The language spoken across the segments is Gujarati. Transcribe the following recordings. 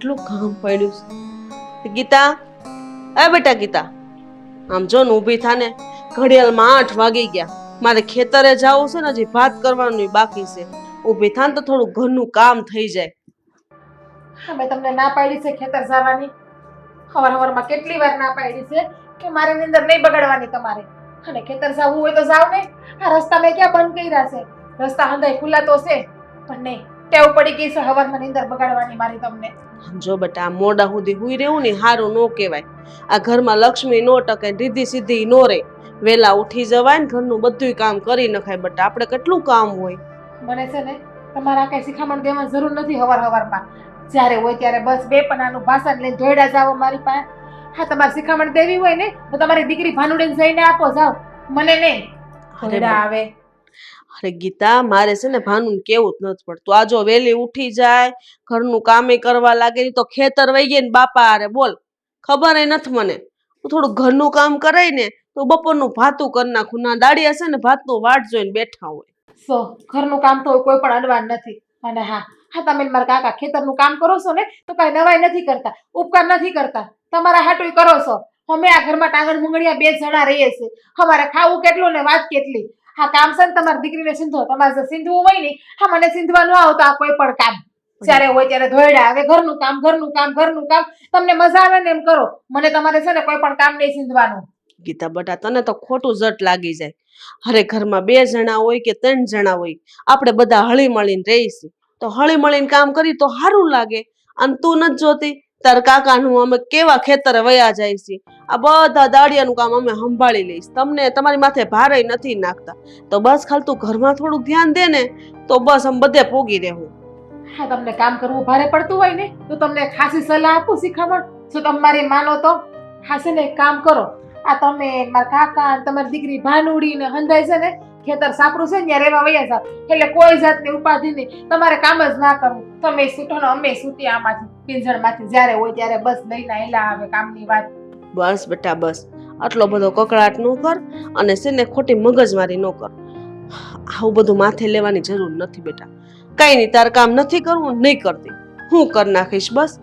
કેટલું કામ પડ્યું છે. ગીતા, એ બેટા ગીતા, આમ જો ને ઊભી થાને. ઘડિયાળમાં 8 વાગી ગયા. મારે ખેતરે જવું છે ને, હજી ભાત કરવાનું બાકી છે. ઊભી થાને તો થોડું ઘરનું કામ થઈ જાય. હા, મેં તમને ના પાડી છે ખેતર જવાની. સવારમાં કેટલી વાર ના પાડી છે કે મારી નીંદર નહીં બગાડવાની તમારે. અને ખેતર જવું હોય તો જાવ ને. આ રસ્તા મેં ક્યાં બંધ કર્યા છે? રસ્તા હંધાઈ ખુલ્લા તો છે, પણ નહીં, ટેવ પડી ગઈ છે સવારમાં નીંદર બગાડવાની મારી તમને. જો બેટા, આ મોડા સુધી હુઈ રહેવું ને સારું ન કહેવાય. આ ઘરમાં લક્ષ્મી નો ટકે, રીધી સીધી નો રહે. વેલા ઉઠી જવાય ને ઘરનું બધું કામ કરી નખાય. બેટા, આપણે કેટલું કામ હોય. મને છે ને તમારા કઈ શિખામણ દેવાની જરૂર નથી. સવારમાં જ્યારે હોય ત્યારે બસ બે પનાનું ભાષણ લઈને જોઈડા જાવ મારી પાસે. હા, તમારે શિખામણ દેવી હોય ને તો તમારી દીકરી ભાનુડીને જઈને આપો, જાવ. મને નહીં જોઈડા આવે. અરે ગીતા, મારે છે ને ભાનુને કેવું જ નથી પડતું. આ જો વેલી ઉઠી જાય, ઘરનું કામે કરવા લાગે તો ખેતર વહી ગઈ ને બાપા અરે બોલ, ખબર નથી મને. હું થોડું ઘરનું કામ કરાય ને તો બપોરનું ભાતું કરી નાખું. ના દાડી હશે ને ભાતનું વાટ જોઈને બેઠા હોય. ઘરનું કામ તો કોઈ પણ અડવાન નથી. અને હા, તમે મારા કાકા ખેતરનું કામ કરો છો ને તો કઈ નવાઈ નથી કરતા, ઉપકાર નથી કરતા. તમારા હાટું કરો છો. અમે આ ઘરમાં ટાંગણ મુંગળિયા 2 જણા રહીએ છીએ. અમારે ખાવું કેટલું ને વાત કેટલી. હા, કામ છે ને તમારી દીકરીને સીંધો. તમારે જે સીંધવું હોય ને, હા, મને સીંધવા ન આવતા આ કોઈ પણ કામ. જ્યારે હોય ત્યારે ધોયડા આવે. ઘરનું કામ, ઘરનું કામ, ઘરનું કામ. તમને મજા આવે ને એમ કરો. મને તમારે છે ને કોઈ પણ કામ નહીં સીંધવાનું. ગીતા બટા, તને તો ખોટું જટ લાગી જાય. અરે ઘરમાં 2 જણા હોય કે 3 જણા હોય, આપણે બધા હળી મળીને રહીશું તો હળી મળીને કામ કરી તો સારું લાગે. અને તું નથી જોતી તાર કાકાનું અમે કેવા ખેતરે વયા જાય છે. આ બધા દાડિયાનું કામ અમે સંભાળી લઈશ. તમને તમારી માથે ભારે નથી નાખતા. તો બસ ખાલી તું ઘરમાં થોડુંક ધ્યાન દે ને તો બસ અમે બધે પોગી રહેવું. હા, તમને કામ કરવું ભારે પડતું હોય ને તો તમને ખાસી સલાહ આપું, શિખામણ. જો તમે મારી માનો તો ખાસે ને એક કામ કરો. આ તમે મારા કાકા તમારી દીકરી ભાનુડી ને હંધાઈ છે ને ખેતર સાપરું છે ને ત્યાં રહેવા વયા જાવ. એટલે કોઈ જાતની ઉપાધિ નહીં. તમારે કામ જ ના કરવું. તમે છૂટો ને અમે છૂટી આમાંથી પિંજણમાંથી. જ્યારે હોય ત્યારે બસ લઈને હેલા આવે કામની વાત. બસ બેટા બસ, આટલો બધો કકડાટ ન કર. અને છે ને ખોટી મગજમારી ન કર. આવું બધું માથે લેવાની જરૂર નથી બેટા. કઈ નહીં, તાર કામ નથી કરવું, નહીં કરતી, હું કરી નાખીશ બસ.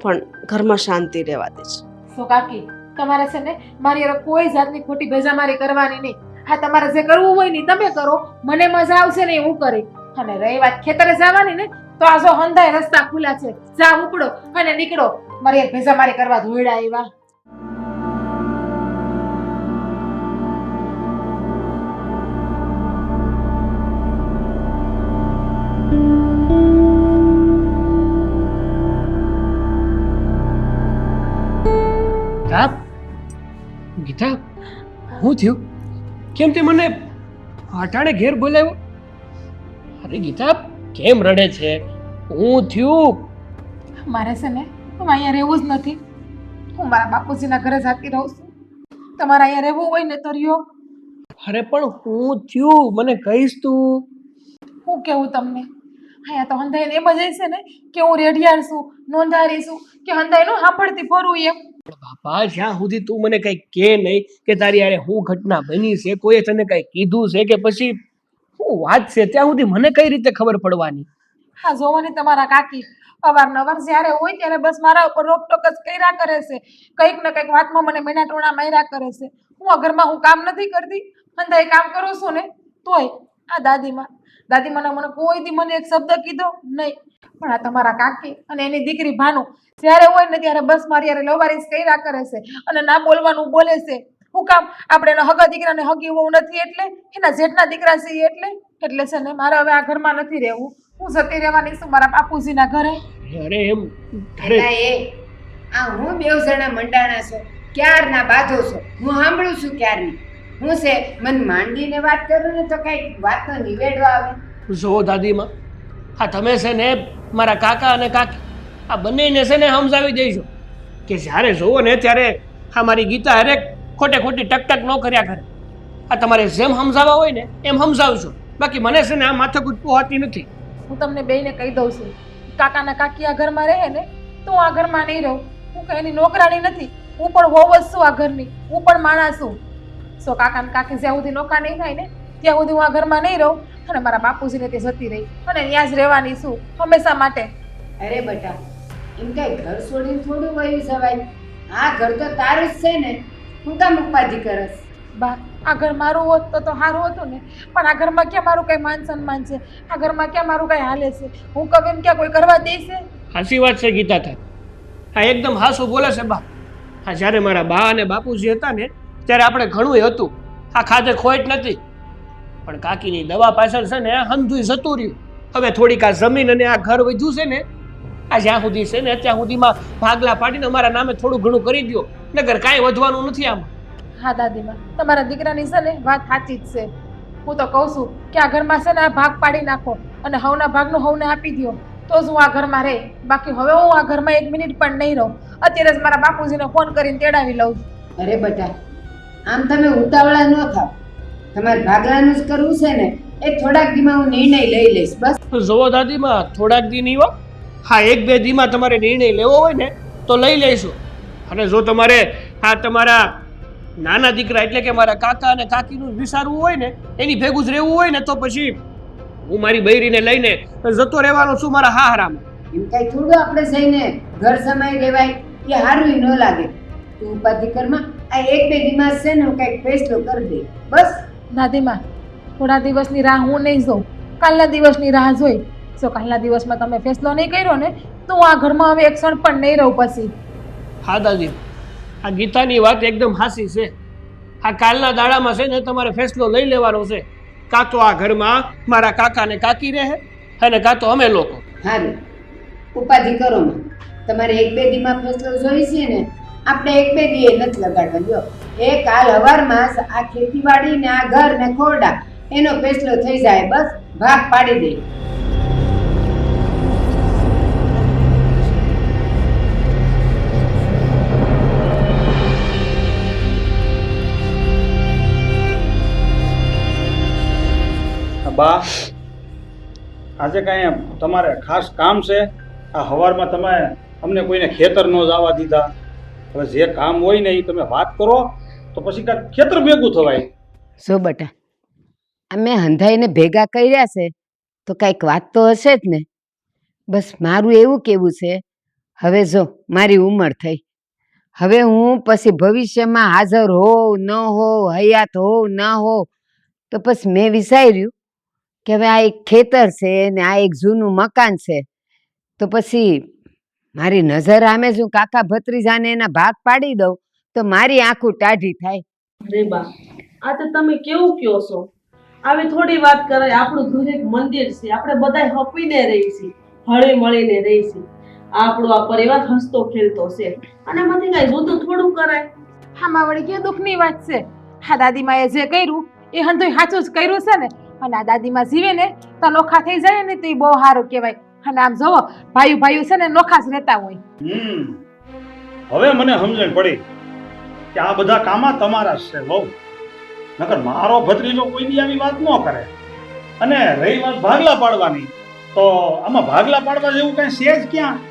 પણ ઘરમાં શાંતિ રહેવા દે છે. સો કાકી, તમારે છે ને મારી હારે કોઈ જાતની ખોટી ભેજામારી કરવાની નહીં. હા, તમારે જે કરવું હોય ને તમે કરો. મને મજા આવશે ને હું કરી. અને રહી વાત ખેતરે જવાની ને તો આ જો હંધાય રસ્તા ખુલ્લા છે. જા ઉપડો અને નીકળો. મારી હારે ભેજામારી કરવા ધોયડા આવ્યા. ગીતા, શું થયું? કેમ તે મને અટાણે ઘેર બોલાવ્યો? અરે ગીતા, કેમ રડે છે? શું થયું? મારે છે ને હું અહીંયા રહેવું જ નથી. હું મારા બાપુજીના ઘરે જતી રહું છું. તમારે અહીંયા રહેવું હોય ને તો રહ્યો. અરે પણ શું થયું? મને કહીશ તું? હું કેવું તમને? અહીંયા તો હંધાઈને એમ જ હશે ને કે હું રેઢિયાળ છું, નોંધારી છું, કે હંધાઈનું સાંભળતી ફરું એમ. બાપા, જ્યાં સુધી તું મને કઈ કે નહીં કે તારી યારે શું ઘટના બની છે, કોઈએ તને કઈ કીધું છે કે પછી શું વાત છે, ત્યાં સુધી મને કઈ રીતે ખબર પડવાની? હા, જોવાની તમારા કાકી અવારનવાર જ્યારે હોય ત્યારે બસ મારા ઉપર રોકટોક જ કર્યા કરે છે. કંઈક ને કંઈક વાતમાં મને મહિના ટોણા માર્યા કરે છે. હું આ ઘરમાં હું કામ નથી કરતી, હંધાઈ કામ કરું છું ને તોય આ દાદીમાને મને કોઈ દી મને એક શબ્દ કીધો નહીં. પણ આ તમારા કાકી અને એની દીકરી ભાનુ જ્યારે હોય ને ત્યારે બસ મારી યારે લવારીસ કર્યા કરે છે અને ના બોલવાનું બોલે છે. હું કામ? આપણે એના હગા દીકરાને હગી વહુ નથી એટલે? એના જેઠના દીકરા છે એટલે છે ને મારે હવે આ ઘરમાં નથી રહેવું. હું જતી રહેવાની છું મારા બાપુજીના ઘરે. અરે એમ આ હું 2 જણા મંડાણા છો, ક્યારના બાંધો છો, હું સાંભળું છું ક્યારની. હું છે મને માંડીને વાત કરું ને તો કઈ વાતનો નિવેડો આવે. જો દાદીમાં, હા તમે છે ને મારા કાકા અને કાકી આ બંનેને છે ને સમજાવી દેજો કે જ્યારે જોવો ને ત્યારે હા મારી ગીતા હરેક ખોટે ખોટી ટકટક ન કર્યા કરે. આ તમારે જેમ સમજાવવા હોય ને એમ સમજાવજો. બાકી મને છે ને આ માથાકૂટ પોહાતી નથી. હું તમને બેયને કહી દઉં છું, કાકાના કાકી આ ઘરમાં રહે ને તો હું આ ઘરમાં નહીં રહું. હું કઈ એની નોકરાણી નથી. હું પણ વહુ જ છું આ ઘરની. હું પણ માણસ છું. સો કાકાના કાકી જ્યાં સુધી નોકા નહીં થાય ને ત્યાં સુધી હું આ ઘરમાં નહીં રહું. અને મારા બાપુજીને તે જતી રહી અને ત્યાં જ રહેવાની છું હંમેશા માટે. અરે બેટા, એમ કઈ ઘર છોડીને થોડું વયું જવાય. આ ઘર તો તારું જ છે ને, હું કામ ઉપાધિ કરસ? બા, આ ઘર મારું હોત તો સારું હતું ને, પણ આ ઘરમાં ક્યાં મારું કઈ માન સન્માન છે? આ ઘરમાં ક્યાં મારું કઈ હાલે છે? હું કહું એમ ક્યાં કોઈ કરવા દેશે? હાસી વાત છે ગીતા તારી. હા એકદમ હાસું બોલે છે બા. હા જ્યારે મારા બા અને બાપુજી હતા ને ત્યારે આપણે ઘણું હતું. આ ખાધે ખોટ નથી, પણ કાકીની દવા પાછળ છે ને હંધુય જતું રહ્યું. હવે થોડીક આ જમીન અને આ ઘર વધ્યું છે ને, આ જ્યાં સુધી છે ને ત્યાં સુધીમાં ભાગલા પાડીને અમારા નામે થોડું ઘણું કરી દો, નગર કાંઈ વધવાનું નથી આમાં. હા દાદીમાં, તમારા દીકરાની છે ને વાત સાચી જ છે. હું તો કહું છું કે આ ઘરમાં છે ને આ ભાગ પાડી નાખો અને હવના ભાગનું હવને આપી દો, તો જ હું આ ઘરમાં રહે. બાકી હવે હું આ ઘરમાં 1 મિનિટ પણ નહીં રહું. અત્યારે જ મારા બાપુજીને ફોન કરીને તેડાવી લઉં છું. અરે બેટા, આમ તમે ઉતાવળા ન થાવ. તમારે ભાગલાનું જ કરવું છે ને, એ થોડાક દીમાં હું નિર્ણય લઈ લઈશ. બસ જોવો દાદીમાં, થોડાક દી નહીં હો. હા 1-2 દીમાં તમારે નિર્ણય લેવો હોય ને તો લઈ લઈશું. અને જો તમારે આ તમારા નાના દીકરા એટલે કે મારા કાકા અને કાકીનું વિચારવું હોય ને, એની ભેગું જ રહેવું હોય ને, તો પછી હું મારી બૈરીને લઈને જતો રહેવાનો છું મારા હાહરામાં. એમ કઈ થોડું આપણે જઈને ઘર સમાઈ રહેવાય, એ સારું ન લાગે. તું ઉપાધિ કરમાં આ 1-2 દીમાં છે ને હું કઈક ફેસલો કરી દે. બસ દાદીમાં, થોડા દિવસની રાહ હું નહીં જોઉં, કાલના દિવસની રાહ જોઈ. જો કાલના દિવસમાં તમે ફેસલો નહીં કર્યો ને તો હું આ ઘરમાં હવે એક ક્ષણ પણ નહીં રહું પછી. હા દાદી, આ ગીતાની વાત એકદમ હાસી છે. આ કાલના દાડામાં છે ને તમારે ફેસલો લઈ લેવાનો છે. કાં તો આ ઘરમાં મારા કાકા ને કાકી રહે અને કાં તો અમે લોકો. સારું, ઉપાધિ કરો માં. તમારે 1-2 દીમાં ફેસલો જોઈ છે ને, આપણે 1-2 દીએ નથી લગાડવા. લ્યો, એ કાલ હવારમાં જ આ ખેતીવાડી ને આ ઘર ને ખોરડા એનો ફેસલો થઈ જાય. બસ ભાગ પાડી દે. બા, આજે કાંઈ તમારે ખાસ કામ છે? આ હવારમાં તમે અમને કોઈને ખેતર ન જવા દીધા. હવે જે કામ હોય ને એ તમે વાત કરો તો પછી કાંઈક ખેતર ભેગું થવાય. જો બટા, અમે હંધાઈને ભેગા કર્યા છે તો કાંઈક વાત તો હશે જ ને. બસ મારું એવું કેવું છે, હવે જો મારી ઉંમર થઈ, હવે હું પછી ભવિષ્યમાં હાજર હોઉં ન હોઉં, હયાત હોઉં ન હોઉં, તો પછી મેં વિચાર્યું કે હવે આ એક ખેતર છે ને આ એક જૂનું મકાન છે, તો પછી મારી નજર આમે જ હું કાકા ભત્રીજાને એના ભાગ પાડી દઉં તો મારી આંખું ટાઢી થાય. અરે બા, આ તો તમે કેવું કયો છો? આવી થોડી વાત કરાય. આપણું ઘર એક મંદિર છે, આપણે બધાય હપીને રહી છીએ, હળી મળીને રહી છીએ. આપણો આ પરિવાર હસતો ખેલતો છે અને એમાંથી કઈ જુદું થોડું કરાય? આમાં વળી કે દુઃખની વાત છે. આ દાદીમાએ જે કર્યું એ હંધુય સાચું જ કર્યું છે ને. અને આ દાદીમાં જીવે ને તો નોખા થઈ જાય ને તો એ બહુ સારું કહેવાય. અને આમ જોવો, ભાઈ ભાઈ છે ને નોખા જ રહેતા હોય. હવે મને સમજણ પડી કે આ બધા કામા તમારા જ છે બહુ. નકર મારો ભત્રીજો કોઈની આવી વાત ન કરે. અને રહી વાત ભાગલા પાડવાની, તો આમાં ભાગલા પાડવા જેવું કઈ છે જ ક્યાં?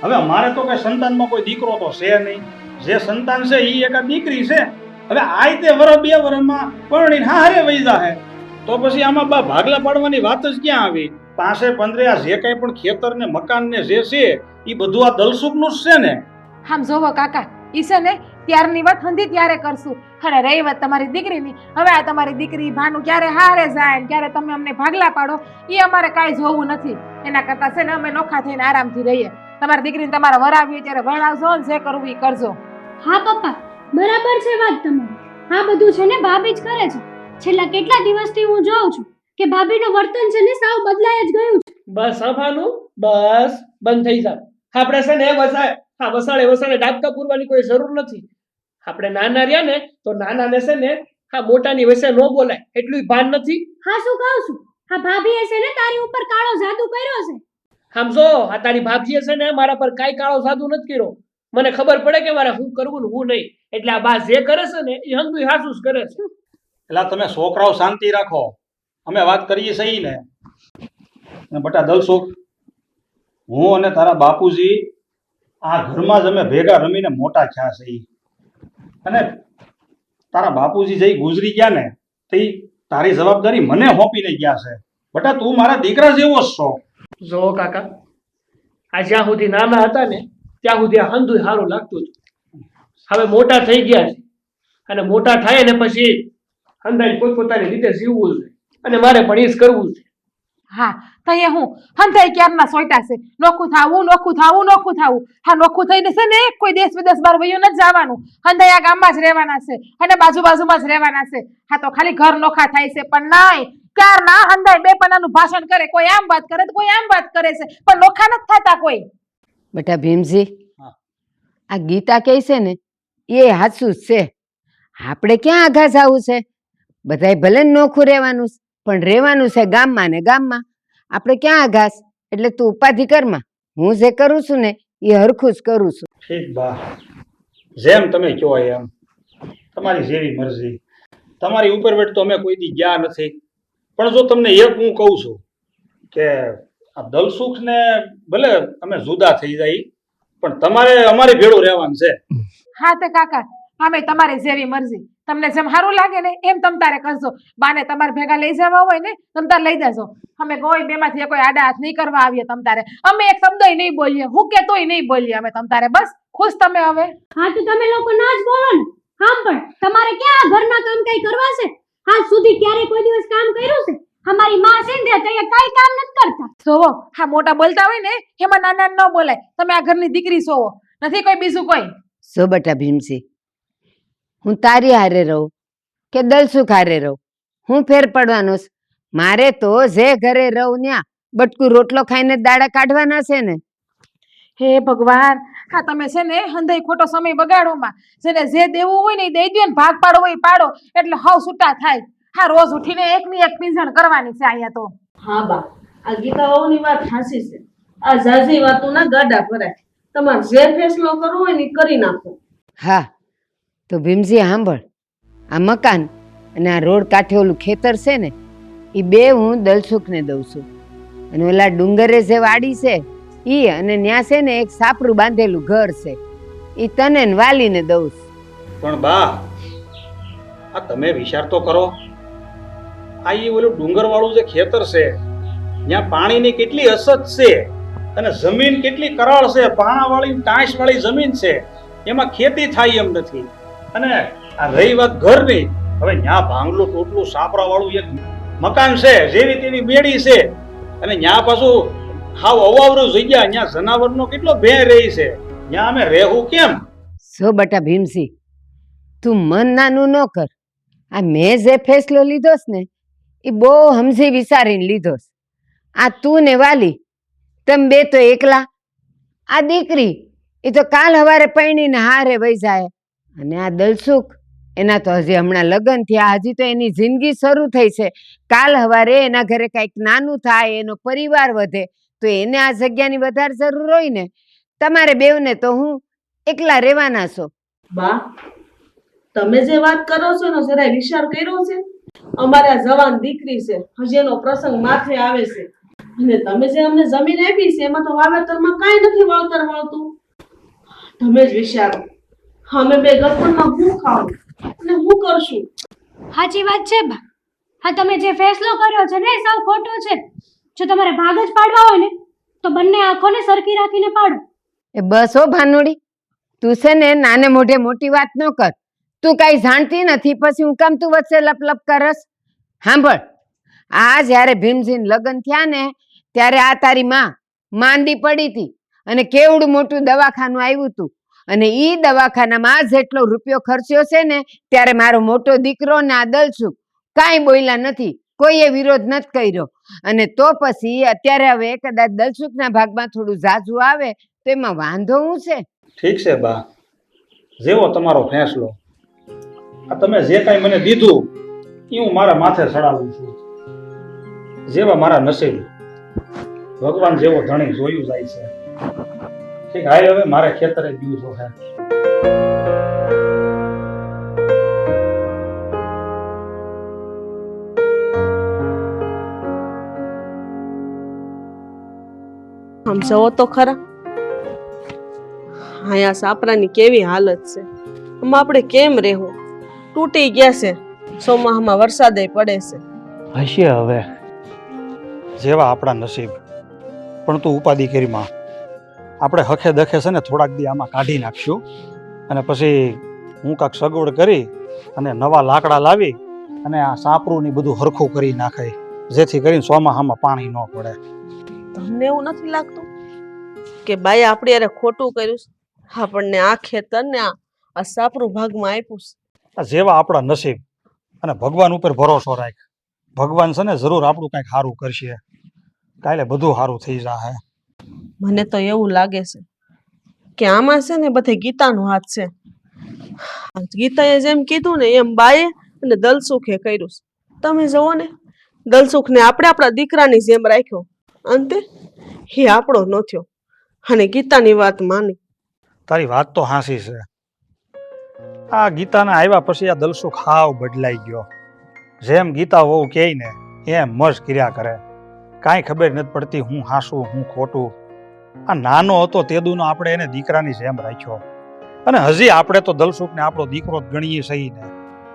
હવે મારે તો કઈ સંતાનમાં કોઈ દીકરો તો છે નહીં. જે સંતાન છે એ એક દીકરી છે. હવે આય તે વરસ 2 વર્ષમાં પરણીને હારે વહી જાહે, તો પછી આમાં ભાગલા પાડવાની વાત જ ક્યાં આવી? 5-15 આ જે કઈ પણ ખેતર ને મકાન ને જે છે એ બધું આ દલસુખનું જ છે ને. આમ જોવો કાકા, ઈ છે ને ત્યારની વાત હંધી ત્યારે કરશું. અને રહી વાત તમારી દીકરીની, હવે આ તમારી દીકરી ભાનું ક્યારે હારે જાય ને ક્યારે તમે અમને ભાગલા પાડો, એ અમારે કાંઈ જોવું નથી. એના કરતાં છે ને અમે નોખા થઈને આરામથી રહીએ. તમારી દીકરીને તમારે વરાવી ત્યારે વરાવજો ને જે કરવું એ કરજો. હા પપ્પા, બરાબર છે વાત તમારી. આ બધું છે ને ભાભી જ કરે છે. છેલ્લા કેટલા દિવસથી હું જોઉં છું કે ભાભીનું વર્તન છે ને સાવ બદલાઈ જ ગયું છે. બસ સાંભાનું બસ બંધ થઈ જાય. આપણે છે ને વસાડે ડાબકા પૂરવાની કોઈ જરૂર નથી. આપણે નાના રહ્યા ને તો નાનાને છે ને મોટાની વચ્ચે ન બોલાય એટલું ભાન નથી. હા, શું કહું છું, આ ભાભીએ છે ને તારી ઉપર કાળો જાદુ કર્યો છે. સમજો, આ તારી ભાભીએ છે ને મારા પર કાંઈ કાળો જાદુ નથી કર્યો. મને ખબર પડે કે મારે શું કરવું ને શું નહીં. એટલે આ બા જે કરે છે ને એ હંધુય હાસું જ કરે છે. એટલે તમે છોકરાઓ શાંતિ રાખો, અમે વાત કરીએ સહી ને. બટા દલસુખ, હું અને તારા બાપુજી આ ઘરમાં જ અમે ભેગા રમીને મોટા થયા છે. અને તારા બાપુજી જઈ ગુજરી ગયા ને તો તારી જવાબદારી મને સોંપીને ગયા છે. બટા તું મારા દીકરા જેવો જ છો. જો કાકા, આ જ્યાં સુધી નાના હતા ને ત્યાં સુધી આ હંધુય સારું લાગતું હતું. હવે મોટા થઈ ગયા છે અને મોટા થાય ને પછી હંધાઈ પોતપોતાની રીતે જીવવું છે અને મારે પણ એ જ કરવું છે. હા તો એ હું હંધાઈ ક્યારના સોયટા છે નોખું થાવું નોખું થાવું નોખું થાવું. હા નોખું થઈને છે ને કોઈ દેશ વિદેશ બાર વયું નથી જવાનું. હંધાઈ આ ગામમાં જ રહેવાના છે અને બાજુમાં જ રહેવાના છે. હા તો ખાલી ઘર નોખા થાય છે પણ નાય ક્યારના હંધાઈ બે પનાનું ભાષણ કરે, કોઈ આમ વાત કરે તો કોઈ આમ વાત કરે છે પણ નોખા નથી થતા કોઈ. બેટા ભીમજી, હા. આ ગીતા કહે છે ને એ હાચું જ છે. આપણે ક્યાં આઘા જવું છે? બધાય ભલે ને નોખું રહેવાનું છે, પણ રહેવાનું છે ગામમાં ને ગામમાં. આપણે ક્યાં આઘાસ? એટલે તું ઉપાધિ કરમાં. હું જે કરું છું ને એ હરખું જ કરું છું. ઠીક બા, જેમ તમે કહો એમ, તમારી જેવી મરજી. તમારી ઉપર વેટ તો અમે કોઈ દી ગયા નથી. પણ જો તમને એક હું કહું છું કે આ દલસુખ ને ભલે અમે જુદા થઈ જાય પણ તમારે અમારી ભેળું રહેવાનું છે. હા તે કાકા અમે તમારી જેવી મરજી. તમને જેમ સારું લાગે ને એમ તમ તારે કરજો. બાને તમારે ભેગા લઈ જવા હોય ને તમ તારે લઈ જજો. અમે કોઈ બેમાંથી કોઈ આડા હાથ નહીં કરવા આવીએ તમ તારે. અમે એક શબ્દય નહીં બોલીએ, હું કે તોય નહીં બોલીએ અમે તમ તારે. બસ ખુશ તમે હવે? હા તો તમે લોકો ના જ બોલો ને. હા પણ તમારે ક્યાં આ ઘરના કામ કઈ કરવા છે? આજ સુધી ક્યારે કોઈ દિવસ કામ કર્યું છે? અમારી માં છે ને તે કઈ કામ નથી કરતા. જોવો હા મોટા બોલતા હોય ને એમાં નાના ન બોલાય. તમે આ ઘરની દીકરી છો, નથી કોઈ બીજું કોઈ. સો બેટા ભીમસી, હું તારી હારે રહું કે દલસુખ હારે રહું, હું ફેર પડવાનો છે? મારે તો જે ઘરે રહું ન્યા બટકું રોટલો ખાઈને જ દાડા કાઢવાના છે ને. હે ભગવાન, હા તમે છે ને હંધાઈ ખોટો સમય બગાડોમાં. જેને જે દેવું હોય ને એ દઈ દો ને, ભાગ પાડો હોય એ પાડો એટલે હાવ છૂટા થાય. હા રોજ ઉઠીને એકની એક પીંઝણ કરવાની છે અહીંયા તો. હા બા, આ ગીતાઓની વાત સાચી છે. આ ઝાઝી વાતોના ગાડા ભરાય. તમારે જે ફેસલો કરવો હોય ને ઈ કરી નાખો. હા તો ભીમજી સાંભળ, આ મકાન અને આ રોડ કાંઠે ઓલું ખેતર છે ને એ બે હું દલસુખને દઉં છું. અને ઓલા ડુંગરે જે વાડી છે ઈ અને ન્યા છે ને એક સાપરું બાંધેલું ઘર છે ઈ તને ને વાલીને દઉં છું. પણ બા, આ તમે વિચાર તો કરો. આ ઈ ઓલું ડુંગર વાળું જે ખેતર છે ત્યાં પાણીની કેટલી અછત છે અને જમીન કેટલી કરાળ છે. પાણાવાળી ટાંસવાળી જમીન છે, એમાં ખેતી થાય એમ નથી. અને આ રહી વાત ઘરની, હવે ત્યાં ભાંગલું ટોટલું સાપરા વાળું એક મકાન છે, જેવી તેવી બેડી છે અને ત્યાં પાછું હાવ અવાવરું જગ્યા, ત્યાં જનાવરનો કેટલો ભેં રહી છે. ત્યાં અમે રહેવું કેમ? સો બટા ભીમસી, તું મન નાનું ન કર. આ મેં જે ફેસલો લીધો છે ને એ બહુ સમજી વિચારીને લીધો છે. આ તું ને વાલી તમે બે તો એકલા. આ દીકરી એ તો કાલ હવારે પૈણીને હારે વહી જાય. અને આ દલસુખ એના તો હજી હમણાં લગ્ન થયા, હજી તો એની જિંદગી શરૂ થઈ છે. કાલ હવારે એના ઘરે કંઈક નાનું થાય, એનો પરિવાર વધે તો એને આ જગ્યાની વધારે જરૂર હોય ને. તમારે બેવને તો હું એકલા રહેવાના છો. બા, તમે જે વાત કરો છો એનો જરાય વિચાર કર્યો છે? અમારે આ જવાન દીકરી છે, હજી એનો પ્રસંગ માથે આવે છે અને તમે જે અમને જમીન આપી છે એમાં તો વાવેતરમાં કાંઈ નથી વાવતર મળતું. તમે જ વિચારો, અમે બે ગરપણમાં હું ખાવું અને હું કરશું? સાચી વાત છે બા. હા તમે જે ફેસલો કર્યો છે ને એ સાવ ખોટો છે. જો તમારે ભાગ જ પાડવા હોય ને તો બંને આંખોને સરખી રાખીને પાડો. એ બસ હો ભાનુડી, તું છે ને નાને મોઢે મોટી વાત ન કર. તું કાંઈ જાણતી નથી, પછી હું કામ તું વચ્ચે લપ કરસ? સાંભળ, આ જ્યારે ભીમજીને લગ્ન થયા ને ત્યારે આ તારી માં માંદી પડી હતી અને કેવડું મોટું દવાખાનું આવ્યું હતું. અને ઈ દવાખાનામાં જેટલો રૂપિયો ખર્ચ્યો છે ને ત્યારે મારો મોટો દીકરો ને આ દલસુખ કાંઈ બોલ્યા નથી, કોઈએ વિરોધ નથી કર્યો. અને તો પછી અત્યારે હવે કદાચ દલસુખના ભાગમાં થોડું ઝાઝું આવે તો એમાં વાંધો હું છે? ઠીક છે બા, જેવો તમારો ફેંસલો. આ તમે જે કાંઈ મને દીધું એ હું મારા માથે ચડાવું છું. જેવા મારા નસીબ, ભગવાન જેવો ધણી જોયું જાય છે. ઠીક, હાય હવે મારે ખેતરે ગયું છે. આમ જવો તો ખરા, અહીંયા સાપરાની કેવી હાલત છે. આમાં આપણે કેમ રહેવું? તૂટી ગયા છે. ચોમાહામાં વરસાદે પડે છે. હશે હવે જેવા આપણા નસીબ. પણ તું ઉપાધિ કરી માં, આપણે હખે દખે છે ને થોડાક દી આમાં કાઢી નાખશું અને પછી હું કાંક સગવડ કરી અને નવા લાકડા લાવી અને આ સાપરું ને બધું હરખું કરી નાખાય, જેથી કરીને ચોમાસામાં પાણી ન પડે. તમને એવું નથી લાગતું કે બાઈ આપણે યારે ખોટું કર્યું છે? આપણને આ ખેતર ને આ સાપરું ભાગમાં આપ્યું છે. આ જેવા આપણા નસીબ, અને ભગવાન ઉપર ભરોસો રાખ. ભગવાન છે ને જરૂર આપણું કંઈક સારું કરશે, કાલે બધું સારું થઈ જશે. મને તો એવું લાગે છે કે આમાં છે ને બધે ગીતાનો હાથ છે. ગીતાએ જેમ કીધું ને એમ બાએ અને દલસુખે કર્યું છે. તમે જુઓ ને, દલસુખને આપણે આપણા દીકરાની જેમ રાખ્યો, અંતે એ આપણો ન થયો અને ગીતાની વાત માની. તારી વાત તો હાસી છે. આ ગીતાના આવ્યા પછી આ દલસુખ હાવ બદલાઈ ગયો. જેમ ગીતા વહુ કહે ને એમ મજ કર્યા કરે, કાંઈ ખબર નથી પડતી હું હાસું હું ખોટું. આ નાનો હતો તેદુનો આપણે એને દીકરાની જેમ રાખ્યો, અને હજી આપણે તો દલસુખને આપણો દીકરો જ ગણીએ સહી ને.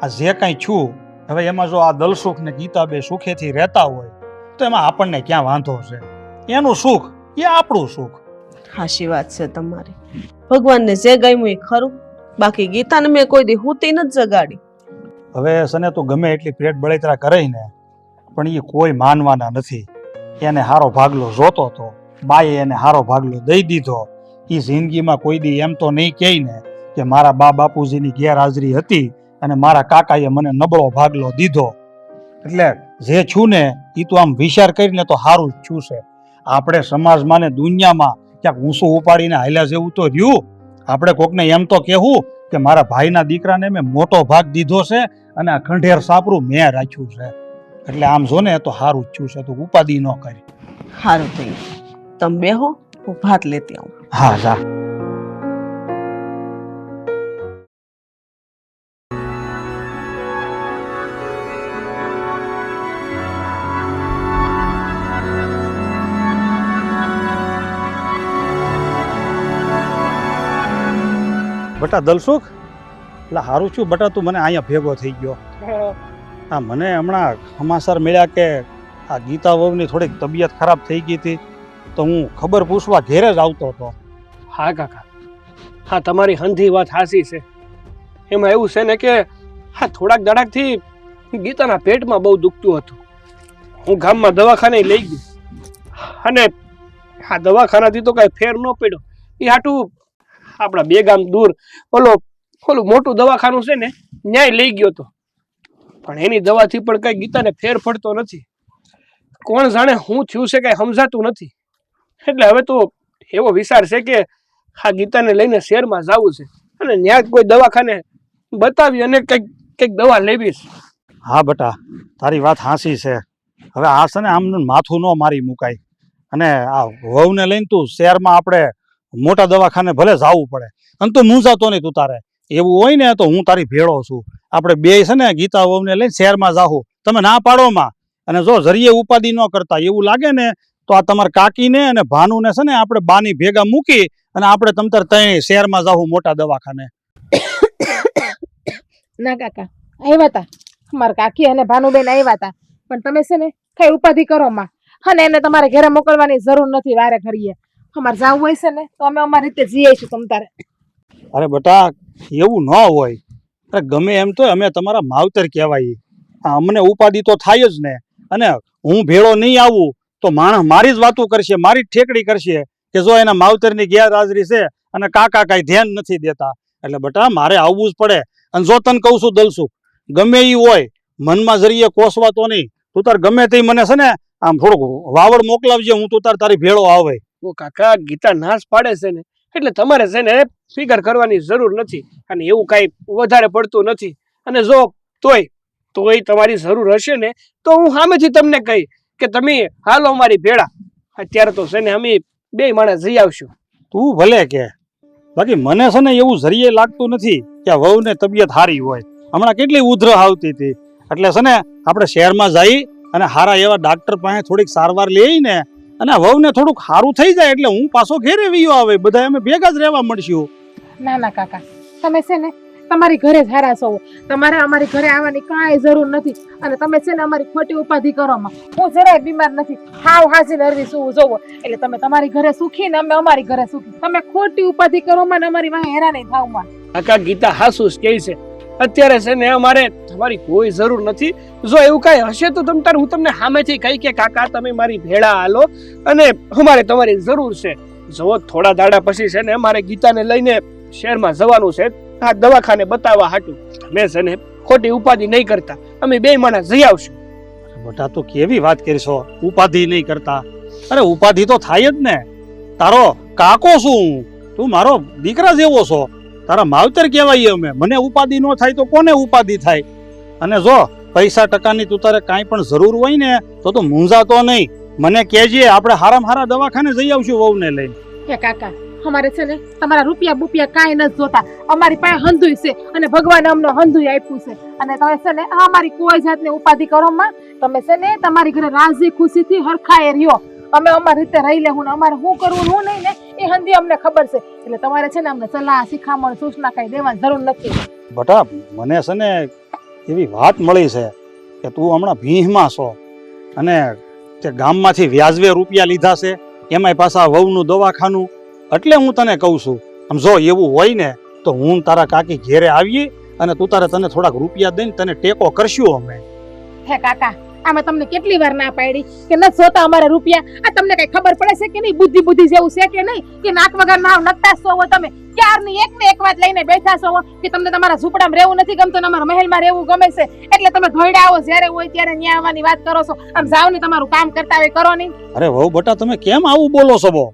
આ જે કાંઈ છું હવે એમાં જો આ દલસુખ ને ગીતા બે સુખેથી રહેતા હોય તો એમાં આપણને ક્યાં વાંધો છે? એનું સુખ એ આપણું સુખ. હાશી વાત છે તમારી. ભગવાનને જે ગમ્યું એ ખરું, બાકી ગીતાને મેં કોઈ દી હુતી નથી જગાડી. હવે સને તું ગમે એટલી પેટ બળતરા કરે ને પણ એ કોઈ માનવાના નથી. એને હારો ભાગલો જોતો હતો, બાએ એને હારો ભાગલો દઈ દીધો. એ જિંદગીમાં કોઈ દી એમ તો નહીં કહે ને કે મારા બા બાપુજીની ગેરહાજરી હતી અને મારા કાકાએ મને નબળો ભાગલો દીધો. એટલે જે છું ને એ તો આમ વિચાર કરીને તો સારું જ છું છે. આપણે સમાજમાં ને દુનિયામાં ક્યાંક ઊંચું ઉપાડીને હાલ્યા જેવું તો રહ્યું. આપણે કોકને એમ તો કહેવું કે મારા ભાઈના દીકરાને મેં મોટો ભાગ દીધો છે અને આ ખંડેર સાપરું મેં રાખ્યું છે. એટલે આમ જો ને તો સારું જ છું છે, તું ઉપાધિ ન કરી. સારું થઈ તમે બેહો, હું ભાત લેતી આવું. હા જા. બટા દલસુખ, એટલે સારું છું બટા તું મને અહીંયા ભેગો થઈ ગયો. હા, મને હમણાં સમાચાર મળ્યા કે આ ગીતા વહુની થોડીક તબિયત ખરાબ થઈ ગઈ હતી, તો હું ખબર પૂછવા ઘેરે જ આવતો હતો. હા કાકા, હા તમારી હંધી વાત હાસી છે. એમાં એવું છે ને કે હા થોડાક દાડાથી ગીતાના પેટમાં બહુ દુખતું હતું. હું ગામમાં દવાખાને લઈ ગયો અને આ દવાખાનાથી તો કાંઈ ફેર ન પડ્યો. એ હાટું આપણા 2 ગામ દૂર ઓલું મોટું દવાખાનું છે ને ન્યાય લઈ ગયો હતો, પણ એની દવાથી પણ કઈ ગીતાને ફેર પડતો નથી. કોણ જાણે શું થયું છે કઈ સમજાતું નથી. એટલે હવે તો એવો વિચાર છે કે આ ગીતાને લઈને શહેરમાં જવું છે અને ત્યાં જ કોઈ દવાખાને બતાવી અને કંઈક દવા લેવી છે. હા બટા, તારી વાત હાસી છે. હવે આ છે ને આમ માથું ન મારી મુકાય, અને આ વહુને લઈને તું શહેરમાં આપણે મોટા દવાખાને ભલે જવું પડે, અને તું મૂંઝાતો નહીં. તું તારે એવું હોય ને તો હું તારી ભેળો છું. આપણે બે છે ને ગીતા વહુને લઈને શહેરમાં જાહું. તમે ના પાડોમાં, અને જો જરીએ ઉપાધિ ન કરતા એવું લાગે ને તો આ તમારા કાકીને અને ભાનુને છે ને આપણે બાની ભેગા મૂકી અને આપણે તમતાર ત્યાં શહેરમાં જાહું મોટા દવાખાને. ના કાકા, આવ્યા હતા મારા કાકી અને ભાનુબેન આવ્યા હતા, પણ તમે છે ને કઈ ઉપાધિ કરો માં, અને એને તમારે ઘરે મોકલવાની જરૂર નથી. વારે ઘડીએ અમારે જવું હોય છે ને તો અમે અમારી રીતે જઈએ છીએ તમ તારે. અરે બટા, એવું ન હોય. અરે ગમે એમ તો અમે તમારા માવતર કહેવાય. અમને ઉપાધિ તો થાય જ ને, અને હું ભેળો નહીં આવું તો માણસ મારી જ વાતો કરશે, મારી જ ઠેકડી કરશે કે જો એના માવતરની ગેરહાજરી છે અને કાકા કાંઈ ધ્યાન નથી દેતા. એટલે બટા મારે આવવું જ પડે. અને જો તને કહું છું દલસુખ, ગમે એ હોય મનમાં જરીએ કોસવાતો નહીં. તું તાર ગમે તે મને છે ને આમ થોડુંક વાવડ મોકલાવજે, હું તું તારી ભેળો આવે. ઓ કાકા, ગીતા નાશ પાડે છે ને એટલે તમારે છે ને ફિકર કરવાની જરૂર નથી, અને એવું કાંઈ વધારે પડતું નથી. અને જો તોય તમારી જરૂર હશે ને તો હું સામેથી તમને કહી કે તમે હાલો અમારી ભેળા. અત્યારે તો છે ને અમે 2 માણસ જઈ આવશું. તું ભલે કે, બાકી મને છે ને એવું જરીએ લાગતું નથી કે આ વહુને તબિયત સારી હોય. હમણાં કેટલી ઉધરસ આવતી હતી, એટલે છે ને આપણે શહેરમાં જઈ અને સારા એવા ડાક્ટર પાસે થોડીક સારવાર લઈ ને અને આ વહુને થોડુંક સારું થઈ જાય એટલે હું પાછો ઘેરે વિયો આવે, બધા અમે ભેગા જ રહેવા મળશું. ના ના કાકા, તમે છે ને તમારી ઘરે જ હારા છો. તમારે અમારી ઘરે આવવાની કાંઈ જરૂર નથી. અને તમે છે ને અમારી ખોટી ઉપાધિ કરવામાં. હું જરાય બીમાર નથી, હાવ હાસી નરવી છું જોવો. એટલે તમે તમારી ઘરે સુખી ને અમે અમારી ઘરે સુખી. તમે ખોટી ઉપાધિ કરવામાં ને અમારી વાંહે હેરાન નહીં થાવમાં. કાકા ગીતા હાસુ જ કહે છે. અત્યારે છે ને અમારે તમારી કોઈ જરૂર નથી. જો એવું કાંઈ હશે તો તમ તાર હું તમને સામેથી કહી કે કાકા તમે મારી ભેળા હાલો અને અમારે તમારી જરૂર છે. જો થોડા દાડા પછી છે ને અમારે ગીતાને લઈને શહેરમાં જવાનું છે આ દવાખાને બતાવવા હાટું. તમે છે ને ખોટી ઉપાધિ નહીં કરતા, અમે બે માણસ જઈ આવશું. બેટા તો કેવી વાત કરશો, ઉપાધિ નહીં કરતા? અરે ઉપાધિ તો થાય જ ને. તારો કાકો છું, તું મારો દીકરા જેવો છો, તારા માવતર કહેવાય અમે. મને ઉપાધિ ન થાય તો કોને ઉપાધિ થાય? અને જો પૈસા ટકાની તું તારે કાંઈ પણ જરૂર હોય ને તો તું મૂંઝાતો નહીં, મને કહેજે. આપણે હારામાં હારા દવાખાને જઈ આવશું વહુને લઈને. એ કાકા અમારે છે ને તમારા રૂપિયા બુપિયા કાંઈ નથી જોતા. અમારી પાસે હંધુય છે અને ભગવાને અમને હંધુય આપ્યું છે. અને તમે છે ને અમારી કોઈ જાતની ઉપાધિ કરો માં. તમે છે ને તમારી ઘરે રાજી ખુશીથી હરખાએ રહ્યો. અમે અમારી રીતે રહી લેવું ને અમારે શું કરવું શું નહીં ને એ હંધી અમને ખબર છે. એટલે તમારે છે ને અમને સલાહ શિખામણ સૂચના કઈ દેવાની જરૂર નથી. બેટા મને છે ને એવી વાત મળી છે કે તું હમણાં ભીંહમાં છો અને તે ગામમાંથી વ્યાજવે રૂપિયા લીધા છે, એમાંય પાછા વહુનું દવાખાનું. એટલે હું તને કહું છું, આમ જો એવું હોય ને તો હું તારા કાકી ઘેરે આવીએ અને તું તારે તને થોડાક રૂપિયા દઈને તને ટેકો કરશું અમે. હે કાકા અમે તમને કેટલી વાર ના પાડી કે નથી જોતા અમારે રૂપિયા. આ તમને કઈ ખબર પડે છે કે નહીં? બુદ્ધિ બુદ્ધિ જેવું છે કે નહીં? કે નાક વગર નાવ નકતા છો તમે ક્યારની એક ને એક વાત લઈને બેઠા છો કે તમને તમારા ઝૂંપડામાં રહેવું નથી ગમતું ને અમારા મહેલમાં રહેવું ગમે છે. એટલે તમે ધોઈડા આવો જ્યારે હોય ત્યારે ન્યા આવવાની વાત કરો છો. આમ જાવ ને તમારું કામ કરતા હોય કરો નહીં. અરે વહુ બેટા તમે કેમ આવું બોલો છો?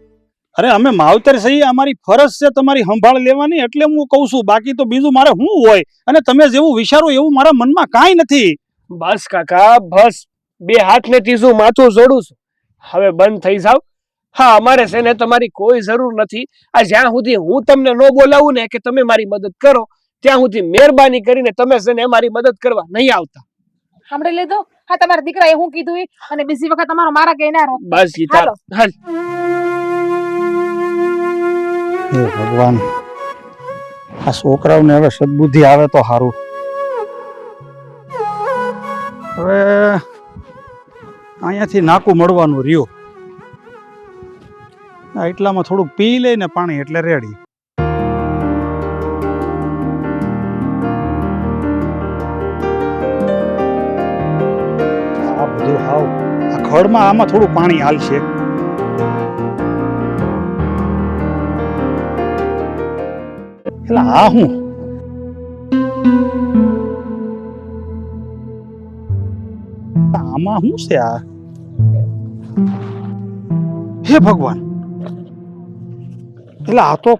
અરે અમે માવતર સહી, અમારી ફરજ છે તમારી સંભાળ લેવાની, એટલે હું કહું છું. બાકી તો બીજું મારે શું હોય? અને તમે જેવું વિચારો એવું મારા મનમાં કાંઈ નથી. બસ કાકા બસ, બે હાથ ને ત્રીજું માથું જોડું છું. હવે બંધ થઈ જાવ. હા અમારે છે ને તમારી કોઈ જરૂર નથી. આ જ્યાં સુધી હું તમને ન બોલાવું ને કે તમે મારી મદદ કરો ત્યાં સુધી મહેરબાની કરીને તમે છે ને મારી મદદ કરવા નહીં આવતા. સાંભળી લીધું? હા તમારા દીકરાએ હું કીધું ઈ અને બીજી વખત તમારો મારા કઈ ના રોક. બસ ગીતા હાલ. હે ભગવાન, આ છોકરાઓને હવે સદબુદ્ધિ આવે તો સારું. હવે અહીંયાથી નાકું મળવાનું રહ્યું. એટલામાં થોડુંક પી લઈને પાણી એટલે રેડી. આ બધું હાવ આ ખડમાં આમાં થોડું પાણી હાલશે. એટલે આ હું આમાં શું છે? આ હે ભગવાન, એટલે આ તો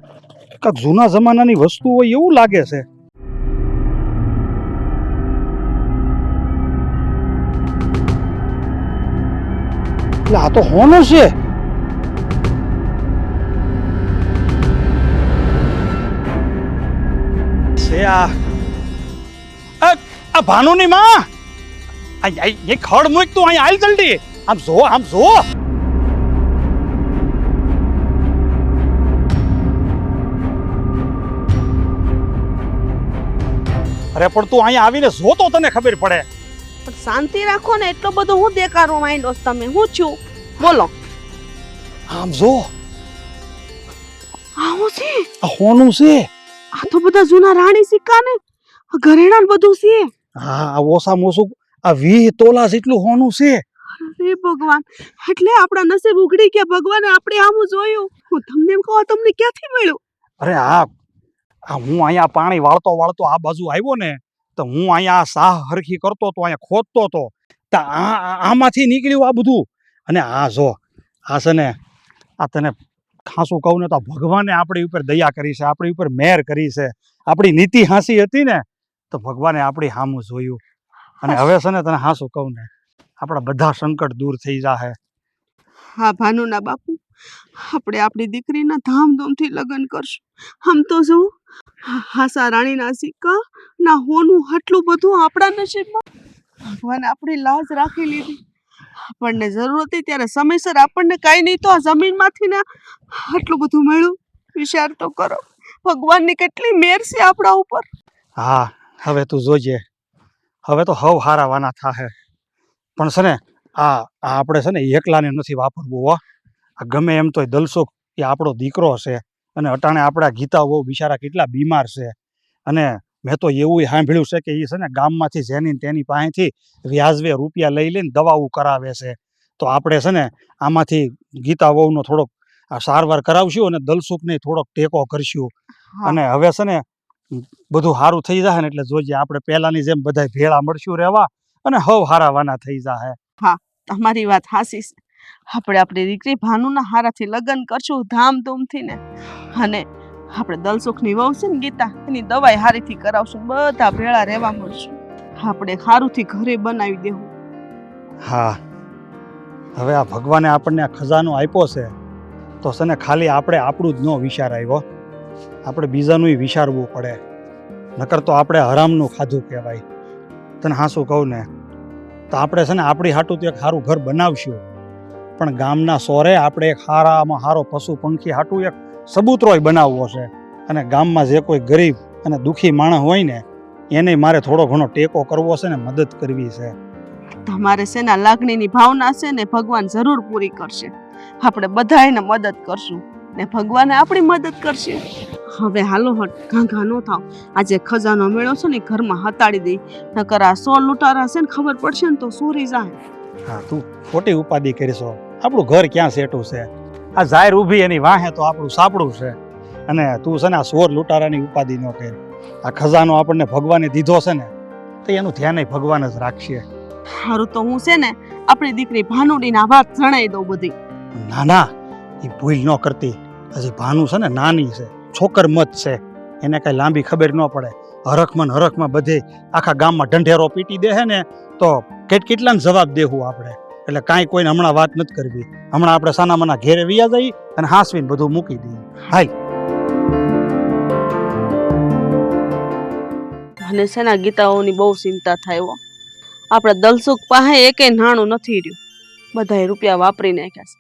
કાંઈક જૂના જમાનાની વસ્તુ હોય એવું લાગે છે. એટલે આ તો હોનું છે. આ ભાનુની માં એ ખડ મૂક તું અહીં હાલ જલ્દી. આમ જો આમ જો. અરે પણ તું અહીંયા આવીને જો તો તને ખબર પડે. પણ શાંતિ રાખો ને, એટલો બધો હું દેખાડવા માંડ્યો તમે? હું છું બોલો. આમ જો આવું છે? આ હોનું છે. આ તો બધા જૂના રાણી સિક્કા ને ઘરેણા ને બધું છે. હા આ ઓછામાં ઓછું આ 20 તોલા જેટલું હોનું છે. અરે ભગવાન, એટલે આપણા નસીબ ઉઘડી ગયા. ભગવાને આપણે આવું જોયું. હું તમને એમ કહું, તમને ક્યાંથી મળ્યું? અરે આ હું અહીંયા પાણી વાળતો વાળતો આ બાજુ આવ્યો ને તો હું અહીંયા સાહ હરખી કરતો તો અહીંયા ખોદતો તો આમાંથી નીકળ્યું આ બધું. અને આ જો આ છે ને, આ તને ખાસું કહું ને તો ભગવાને આપણી ઉપર દયા કરી છે, આપણી ઉપર મહેર કરી છે. આપણી નીતિ હાંસી હતી ને તો ભગવાને આપણી સામું જોયું. અને હવે છે ને તને હાસું કહું ને, આપણા બધા સંકટ દૂર થઈ જાહે. હા ભાનુના બાપુ, આપણે આપણી દીકરીના ધામધૂમથી લગ્ન કરશું. આમ તો જો હાસા રાણીના સિક્કા ના હોનું આટલું બધું આપણા નસીબમાં. ભગવાન આપણી લાજ રાખી લીધી. આપણને જરૂર હતી ત્યારે સમયસર આપણને કાંઈ નહીં તો આ જમીનમાંથી ને આટલું બધું મળ્યું. વિચાર તો કરો, ભગવાનની કેટલી મેર છે આપણા ઉપર. હા હવે તું જોજે, હવે તો હવ હારાવાના થાહે. પણ છે ને આ આપણે છે ને એકલાને નથી વાપરવું હો. આ ગમે એમ તોય દલસુખ એ આપણો દીકરો છે, અને અટાણે આપણા ગીતા બહુ બિચારા કેટલા બીમાર છે. અને મેં તો એવું સાંભળ્યું છે કે એ છે ને ગામમાંથી જેની તેની પાસેથી વ્યાજવે રૂપિયા લઈ લઈને દવાઓ કરાવે છે. તો આપણે છે ને આમાંથી ગીતા વહુનો થોડોક સારવાર કરાવશું અને દલસુખને થોડોક ટેકો કરશું. અને હવે છે ને બધું સારું થઈ જાય ને એટલે જોજે આપણે પહેલાની જેમ બધા ભેળા મળશું રહેવા, અને હવ હારાવાના થઈ જાય. તમારી વાત હાસી છે. આપણે આપણી દીકરી ભાનુના હારાથી લગ્ન કરશું ધામધૂમથી ને, અને આપણે દલસુખની વહુ છે ને ગીતા, એની દવાઈ હારીથી કરાવશું, બધા ભેળા રહેવા મળશું. આપણે હારુંથી ઘરે બનાવી દેવું. હા, હવે આ ભગવાને આપણને આ ખજાનો આપ્યો છે, તો છે ને ખાલી આપણે આપણું જ ન વિચાર આવ્યો, આપણે બીજાનું વિચારવું પડે. નકર તો આપણે હરામનું ખાધું કહેવાય. તને હાસું કહું ને તો આપણે છે ને આપણી હાટું તો એક સારું ઘર બનાવશું, પણ ગામના સોરે આપણે એક સારામાં સારો પશુ પંખી હાટું એક સબૂતરોય બનાવવો છે. અને ગામમાં જે કોઈ ગરીબ અને દુઃખી માણસ હોય ને એને મારે થોડો ઘણો ટેકો કરવો છે ને મદદ કરવી છે. તમારે શેના લાગણીની ભાવના છે ને ભગવાન જરૂર પૂરી કરશે. આપણે બધા એને મદદ કરશું ને ભગવાને આપણી મદદ કરશે. હવે હાલો હટ, ઘાંઘા ન થાવ. આજે ખજાનો મેળો છે ને ઘરમાં હતાડી દઈ, નકર આ 100 લૂંટારા છે ને ખબર પડશે ને તો સોરી જાય. હા, તું ખોટી ઉપાધિ કરીશો. આપણું ઘર ક્યાં સેટું છે? આ જાહેર ઊભી એની વાહે તો આપણું સાપડું છે. અને તું છે ને આ 100 લૂંટારાની ઉપાધિ ન કરી. આ ખજાનો આપણને ભગવાને દીધો છે ને તો એનું ધ્યાન ભગવાન જ રાખશે. સારું તો હું છે ને આપણી દીકરી ભાનુડીના વાત જણાઈ દઉં બધી. ના ના, એ ભૂલ ન કરતી. હજી ભાનુ છે ને નાની છે, છોકર મત છે, એને કઈ લાંબી ખબર ન પડે. હરખમાં બધે આખા ગામમાં ઢંઢેરો પીટી દે છે ને તો કેટલાને જવાબ દેવું આપણે. એટલે કાંઈ કોઈને હમણાં વાત નથી કરવી. હમણાં આપણે સાનામાના ઘેરે વિયા જઈએ અને હાંસવીને બધું મૂકી દઈએ. હાય. મને છે ને ગીતાઓની બહુ ચિંતા થાય હો. આપણે દલસુખ પાસે એકેય નાણું નથી રહ્યું, બધાય રૂપિયા વાપરી નાખ્યા છે.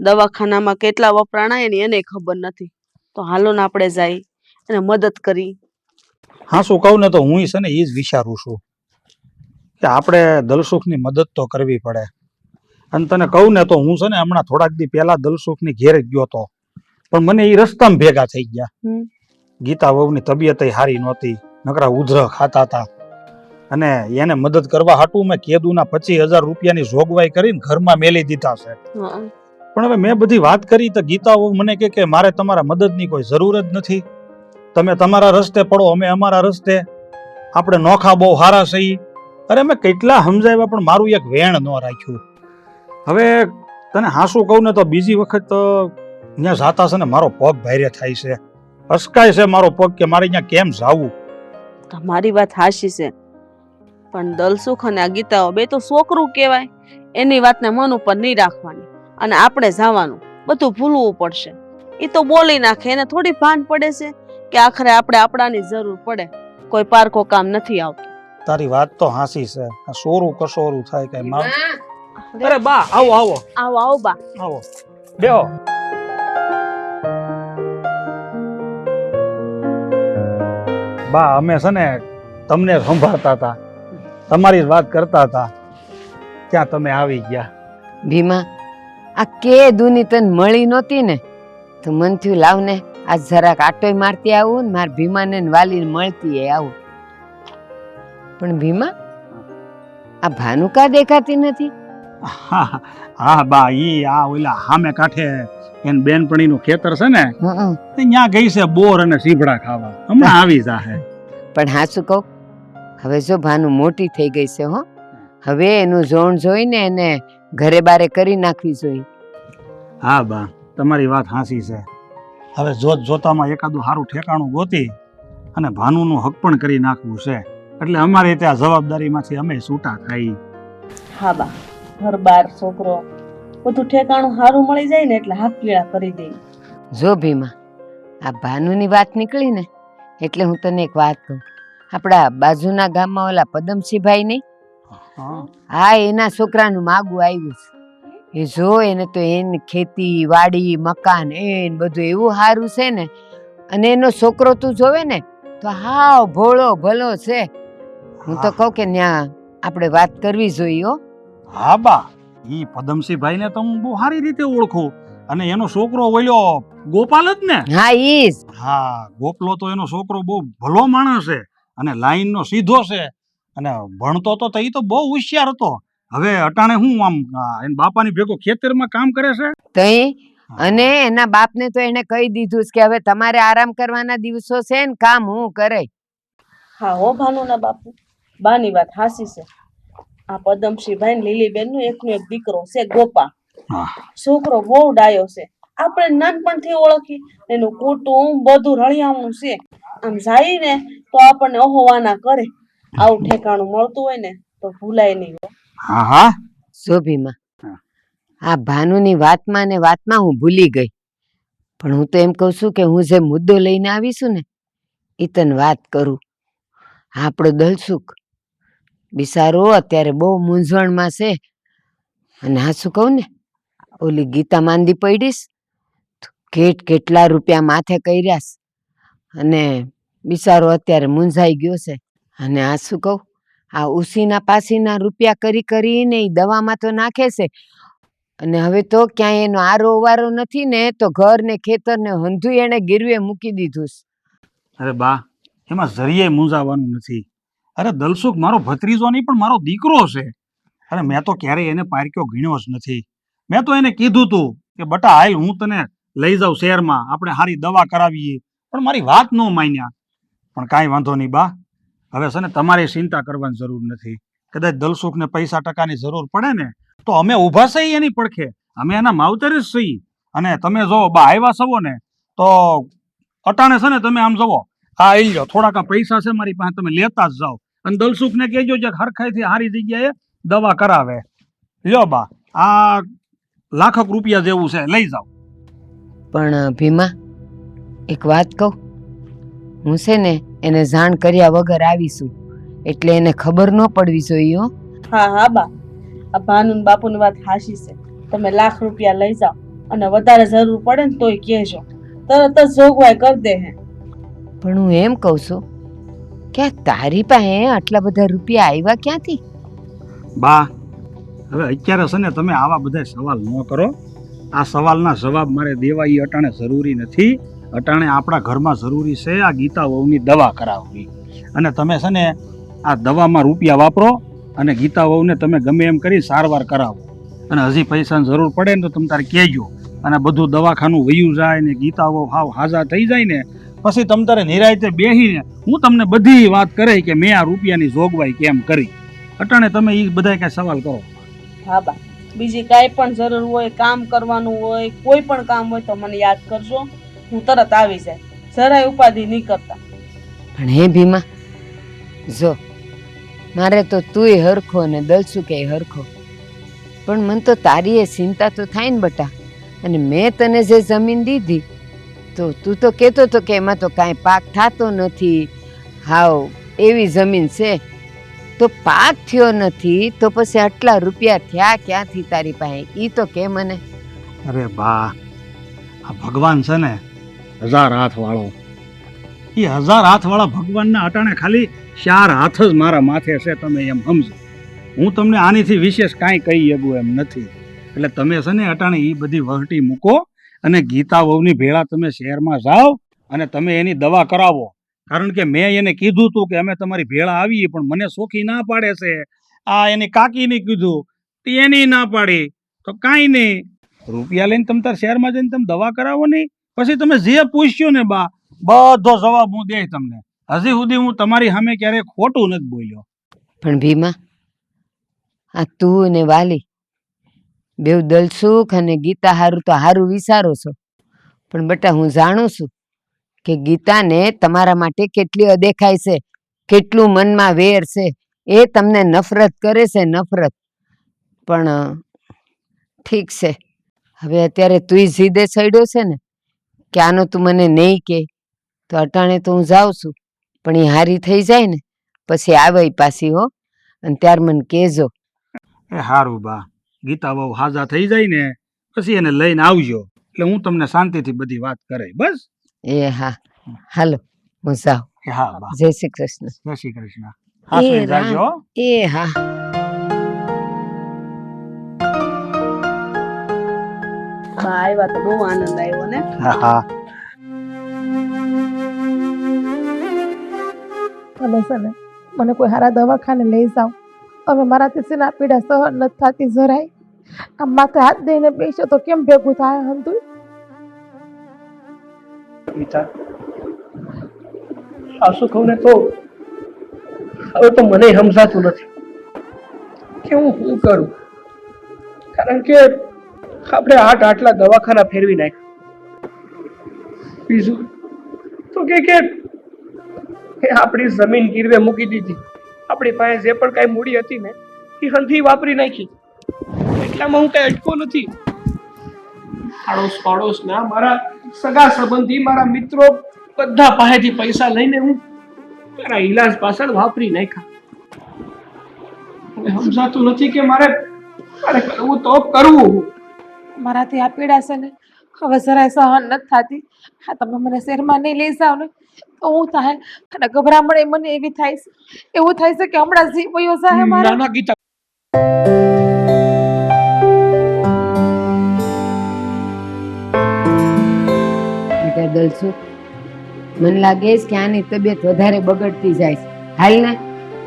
દવાખાનામાં કેટલા વપરાણા એની એને ખબર નથી. તો હાલો ને આપણે જઈ અને મદદ કરી. હા, શું કહું ને તો હું છે ને એ જ વિચારું છું કે આપણે દલસુખની મદદ તો કરવી પડે. અને તને કહું ને તો હું છે ને હમણાં થોડાક દી પહેલા દલસુખની ઘેર ગયો હતો, પણ મને એ રસ્તામાં ભેગા થઈ ગયા. ગીતા વહુની તબિયત સારી નહોતી, નકરા ઉધર ખાતા હતા, અને એને મદદ કરવા હાટું મેં કેદુના 25,000 રૂપિયાની જોગવાઈ કરીને ઘરમાં મેલી દીધા છે. પણ હવે મેં બધી વાત કરી તો ગીતા વહુ મને કે મારે તમારા મદદની કોઈ જરૂર જ નથી, તમે તમારા રસ્તે પડો, અમે અમારા રસ્તે, આપણે નોખા બહુ હારા સહી. અરે મેં કેટલા સમજાવ્યા પણ મારું એક વેણ ન રાખ્યું. હવે તને હાસું કહું ને તો બીજી વખત ત્યાં જાતા છે ને મારો પગ ભારે થાય છે, અસકાય છે મારો પગ કે મારે અહીંયા કેમ જાવું. તમારી વાત હાચી છે, પણ દલસુખ અને આ ગીતાઓ બે તો છોકરું કહેવાય, એની વાતને મન ઉપર નહીં રાખવાની, અને આપણે જવાનું બધું ભૂલવું પડશે. એ તો બોલી નાખે, એને થોડી ભાન પડે છે કે આખરે આપણે આપણાની જરૂર પડે, કોઈ પારકો કામ નથી આવતું. તારી વાત તો હાસી છે. આ સોરું કસોરું થાય કઈ માર. અરે બા, આવો આવો આવો આવો બા, આવો, બેહો. બા, અમે છે ને તમને સંભાળતા હતા, તમારી જ વાત કરતા હતા, ત્યાં તમે આવી ગયા. ભીમા, આ કે દુની તને મળી નહોતી ને તો મન થયું લાવ ને આજ જરાક આટોય મારતી આવું ને માર ભીમાને ને વાલીને મળતી આવું. પણ ભીમા, આ ભાનુકા દેખાતી નથી. હા બા, ઈ આ ઓલા સામે કાંઠે એન બેનપણીનું ખેતર છે ને, ત્યાં ગઈ છે બોર અને સીભડા ખાવા, હમણાં આવી જાહે. પણ હાચું કહું, હવે જો ભાનુ મોટી થઈ ગઈ છે હો, હવે એનું જોણ જોઈને એને ઘરે બારે કરી નાખવી જોઈએ. હા બા, તમારી વાત હાસી છે. હવે જોત જોતામાં એકાદું સારું ઠેકાણું ગોતી અને ભાનુનું હક પણ કરી નાખવું છે, એટલે અમારે ત્યાં જવાબદારીમાંથી અમે છૂટા થાય. હા બા, ઘર બાર છોકરો બધું ઠેકાણું સારું મળી જાય ને એટલે હાથ પીળા કરી દે. જો ભીમા, આ ભાનુની વાત નીકળી ને એટલે હું તને એક વાત કહું. આપણા બાજુના ગામમાં ઓલા પદમસિંહભાઈ નહીં, હા, એના છોકરાનું માગું આવ્યું છે. એ જો એને તો એની ખેતી વાડી મકાન એને બધું એવું સારું છે ને, અને એનો છોકરો તું જોવે ને તો હાવ ભોળો ભલો છે. હું તો કહું કે ન્યા આપણે વાત કરવી જોઈએ હો. હા બા, ઈ પદમસિંહભાઈ ને તો હું બહુ સારી રીતે ઓળખું, અને એનો છોકરો ઓલ્યો ગોપાલ જ ને. હા ઈ જ. હા, ગોપલો તો એનો છોકરો બહુ ભલો માણસ છે, અને લાઈન નો સીધો છે, અને ભણતો તો ઈ તો બહુ હોશિયાર હતો. હવે અટાણે હું આમ એના બાપાની ભેગો ખેતરમાં કામ કરે છે. તઈ અને એના બાપને તો એને કહી દીધું છે કે હવે તમારે આરામ કરવાના દિવસો છે ને કામ હું કરે. હા હો ભાનુના બાપુ, બાની વાત હાસી છે. આ પદમસિંહભાઈ ને લીલીબેન નો એકનો એક દીકરો છે ગોપા. હા. છોકરો બહુ ડાયો છે. આપણે નાનપણથી ઓળખી, એનું કુટુંબ બધું રળિયામણું છે. આમ જાય ને તો આપણને ઓહોવાના કરે. આવું ઠેકાણું મળતું હોય ને તો ભૂલાય નહીં. હા હા. શોભીમાં, આ ભાનુની વાતમાં ને વાતમાં હું ભૂલી ગઈ. પણ હું તો એમ કહું છું કે હું જે મુદ્દો લઈને આવીશું ને એ તને વાત કરું. આપણો દલસુખ બિચારો અત્યારે બહુ મૂંઝવણમાં છે. અને હા શું કહું ને, ઓલી ગીતા માંદી પડીશ તો કેટલા રૂપિયા માથે કર્યા છે, અને બિચારો અત્યારે મૂંઝાઈ ગયો છે. અને આ શું કહું, આ ઉસીના પાસીના રૂપિયા કરીને એ દવામાં તો નાખે છે. અને હવે તો ક્યાંય એનો આરો વારો નથી ને તો ઘર ને ખેતર ને હંધું એને ગીરવે મૂકી દીધું છે. અરે બા, એમાં જરીએ મૂંઝાવાનું નથી. અરે દલસુખ મારો ભત્રીજો નહીં પણ મારો દીકરો છે. અરે મેં તો ક્યારેય એને પારક્યો ગણ્યો જ નથી. મેં તો એને કીધું તું કે બટા હાલ હું તને લઈ જાઉં શહેરમાં, આપણે સારી દવા કરાવીએ, પણ મારી વાત ન માન્યા. પણ કાંઈ વાંધો નહીં બા, હવે છે ને તમારે ચિંતા કરવાની જરૂર નથી. કદાચ દલસુખને પૈસા ટકાની જરૂર પડે ને તો અમે ઊભા છીએ એની પડખે, અમે એના માવતર જ છીએ. અને તમે જો બા આવ્યા છો ને તો અટાણે છે ને તમે આમ જવો, હા આવી જાઓ, થોડાક પૈસા છે મારી પાસે, તમે લેતા જ જાઓ. અને દલસુખને કહેજો કે હરખાઈથી સારી જગ્યાએ દવા કરાવે. લ્યો બા, આ લાખક રૂપિયા જેવું છે, લઈ જાઓ. પણ ભીમા, એક વાત કહું, હું છે ને એને જાણ કર્યા વગર આવીશું, એટલે એને ખબર ન પડવી જોઈએ હો. હા હા બા, આ ભાનુ બાપુની વાત હાસી છે. તમે લાખ રૂપિયા લઈ જાઓ, અને વધારે જરૂર પડે ને તોય કહેજો, તરત જ જોગવાઈ કરી દે હે. પણ હું એમ કહું છું કે આ તારી પાસે આટલા બધા રૂપિયા આવ્યા ક્યાંથી? બા, હવે અત્યારે છે ને તમે આવા બધા સવાલ ન કરો. આ સવાલના જવાબ મારે દેવા એ અટાણે જરૂરી નથી. અટાણે આપણા ઘરમાં જરૂરી છે આ ગીતા વહુની દવા કરાવવી. અને તમે છે ને આ દવામાં રૂપિયા વાપરો, અને ગીતા વહુને તમે ગમે એમ કરી સારવાર કરાવો. અને હજી પૈસાની જરૂર પડે ને તો તમે તારે કહેજો, અને બધું દવાખાનું વયું જાય ને ગીતા વહુ હાવ હાજા થઈ જાય ને પછી તમે તારે નિરાયતે બેહીને હું તમને બધી વાત કરી કે મેં આ રૂપિયાની જોગવાઈ કેમ કરી. અટાણે તમે એ બધા કઈ સવાલ કરો. હા બા, બીજી કાંઈ પણ જરૂર હોય, કામ કરવાનું હોય, કોઈ પણ કામ હોય તો મને યાદ કરજો, હું તરત આવી જાય. જરાય ઉપાધિ નહીં કરતા. પણ હે ભીમા, જો મારે તો તુંય હરખો ને દલસુકે હરખો, પણ મને તો તારી એ ચિંતા તો થાય ને બટા. અને મેં તને જે જમીન દીધી તો તું તો કહેતો હતો કે એમાં તો કાંઈ પાક થતો નથી, હાવ એવી જમીન છે. તો પાક થયો નથી તો પછી આટલા રૂપિયા થયા ક્યાંથી તારી પાસે, ઈ તો કે મને. અરે બા, આ ભગવાન છે ને 1000 હાથ વાળો, એ 1000 હાથ વાળા ભગવાનના અટાણે ખાલી 4 હાથ જ મારા માથે છે, તમે એમ સમજો. હું તમને આનીથી વિશેષ કાંઈ કહી શકું એમ નથી. એટલે તમે છે ને અટાણે એ બધી વહટી મૂકો, અને ગીતા વહુની ભેળા તમે શહેરમાં જાઓ અને તમે એની દવા કરાવો. કારણ કે મેં એને કીધું હતું કે અમે તમારી ભેળા આવીએ, પણ મને સોખી ના પાડે છે. આ એની કાકીને કીધું તો એની ના પાડી, તો કાંઈ નહીં, રૂપિયા લઈને તમે તાર શહેરમાં જઈને તમે દવા કરાવો નહીં. પછી તમે જે પૂછ્યું ને બા, બધો જવાબ હું દઈશ તમને. હજી સુધી હું તમારી સામે ક્યારેય ખોટું નથી બોલ્યો. પણ ભીમા, આ તું ને વાલી બેવ દલસુખ અને ગીતા હારું તો હારું વિચારો છો, પણ બટા હું જાણું છું કે ગીતાને તમારા માટે કેટલી અદેખાય છે, કેટલું મનમાં વેર છે. એ તમને નફરત કરે છે, નફરત. પણ ઠીક છે, હવે અત્યારે તુંય જીદે ચડ્યો છે ને કે આનો તું મને નહીં કહે, તો અટાણે તો હું જાઉં છું, પણ એ હારી થઈ જાય ને પછી આવે પાછી હો, અને ત્યાર મને કહેજો. એ હારું બા, ગીતા બહુ હાજા થઈ જાય ને પછી એને લઈને આવજો, એટલે હું તમને શાંતિથી બધી વાત કરે. બસ. એ હા, હાલો હું જાઉં. હા બા જય શ્રી કૃષ્ણ. જય શ્રી કૃષ્ણ. હા એ સુઈ જાજો હો. એ હા. બા આવ્યા તો બહુ આનંદ આવ્યો ને. હા હા તમે છે ને મને કોઈ સારા દવાખાને લઈ જાઓ. હવે મારાથી છે ને આ પીડા સહન નથી થતી જરાય. આમ માથે હાથ દઈને બેસો તો કેમ ભેગું થાય હંધુય? ગીતા સાસુ કહું ને તો હવે તો મને સમજાતું નથી કે હું શું કરું. કારણ કે આપણે આટલા દવાખાના ફેરવી નાખ્યા. બીજું તો કે આપણી જમીન ગીરવે મૂકી દીધી. આપણી પાસે જે પણ કાંઈ મૂડી હતી ને એ હંધી વાપરી નાખી. એટલામાં હું કાંઈ અટકો નથી. આડોશ પાડોશના મારા સગા સંબંધી મારા મિત્રો બધા પાસેથી પૈસા લઈને હું મારા ઈલાજ પાછળ વાપરી નાખ્યા. હવે સમજાતું નથી કે મારે કરવું તો કરવું. મારાથી આ પીડા છે ને હવે જરાય સહન નથી થતી. હા તમે મને શહેરમાં નહીં લઈ જાઓ ને તો હું થાય અને ગભરામણ મને એવી થાય છે, એવું થાય છે કે હમણાં જીવ વયો જાય મારો. નાના ગીતા બેટા દલસુખ, મને લાગે છે કે આની તબિયત વધારે બગડતી જાય છે. હાલ ને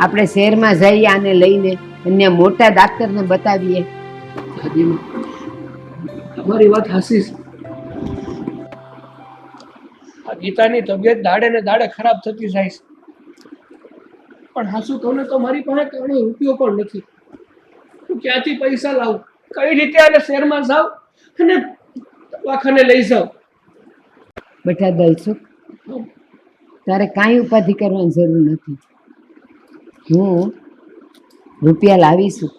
આપણે શહેરમાં જઈએ આને લઈને અને મોટા ડાક્ટરને બતાવીએ. તમારી વાત હાસી છે. આ ગીતાની તબિયત દાડે ને દાડે ખરાબ થતી જાય છે. પણ હાસુ કહું ને તો મારી પાસે કારણો રૂપિયો પણ નથી. હું ક્યાંથી પૈસા લાવું? કઈ રીતે આને શહેરમાં જાઉં અને દવાખાને લઈ જાઉં? બેટા દલસુખ, તારે કાંઈ ઉપાધિ કરવાની જરૂર નથી. હું રૂપિયા લાવીશું,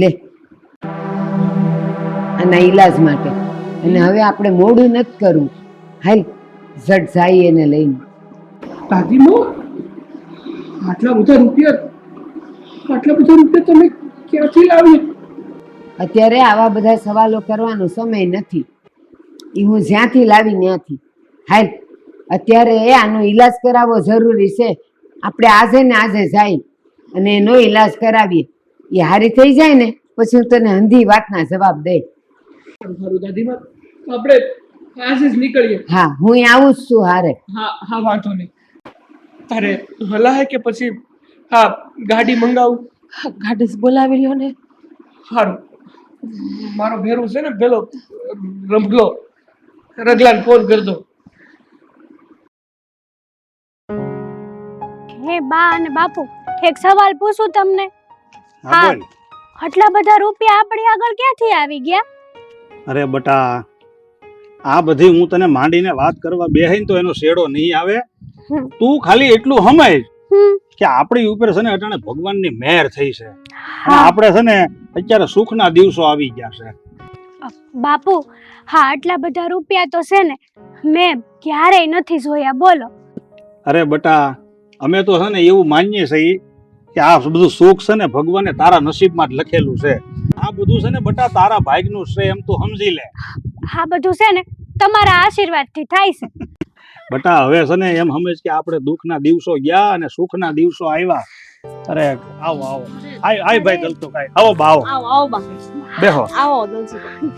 લે આના ઈલાજ માટે. અને હવે આપણે મોડું નથી કરવું. હાલ ઝટ જાય એને લઈને. દાદીમો, આટલા બધા રૂપિયા તમે ક્યાંથી લાવી? અત્યારે આવા બધા સવાલો કરવાનો સમય નથી. એ હું જ્યાંથી લાવી ત્યાંથી. હાલ અત્યારે આનો ઈલાજ કરાવવો જરૂરી છે. આપણે આજે ને આજે જાય અને એનો ઈલાજ કરાવીએ. એ હારી થઈ જાય ને પછી હું તને અંધી વાતના જવાબ દઈ. સારું દાદીમા, આપણે આજે જ નીકળીએ. હા, હું આવું જ છું હારે. હા વાંધો નહીં. તારે હલાય કે પછી હા ગાડી મંગાવું? ગાડી બોલાવી લ્યો ને. સારું, મારો ભેરું છે ને પેલો રગલાને ફોન કરી દો. હે બા અને બાપુ, એક સવાલ પૂછું તમને? હા બોલ. આટલા બધા રૂપિયા આપણી આગળ ક્યાંથી આવી ગયા? અરે બટા, આ બધી હું તને માંડીને વાત કરવા બેહીને તો એનો શેડો નહીં આવે. તું ખાલી એટલું સમજ કે આપણી ઉપર છે ને અટાણે ભગવાનની મહેર થઈ છે. અને આપણે છે ને અત્યારે સુખના દિવસો આવી ગયા છે. બાપુ, હા આટલા બધા રૂપિયા તો છે ને મેં ક્યારેય નથી જોયા. બોલો. અરે બટા, અમે તો છે ને એવું માનીએ છીએ કે આ બધું સુખ છે ને ભગવાને તારા નસીબમાં જ લખેલું છે. આ બધું છે ને બટા તારા ભાગ્યનું છે, એમ તું સમજી લે. આ બધું છે ને તમારા આશીર્વાદથી થાય છે. બટા હવે છે ને એમ સમજ કે આપણે દુઃખના દિવસો ગયા અને સુખના દિવસો આવ્યા. અરે આવો આવો, આય ભાઈ દલતો કાય આવો બા આવો. આવો બા, બેહો. આવો દલસુભાઈ,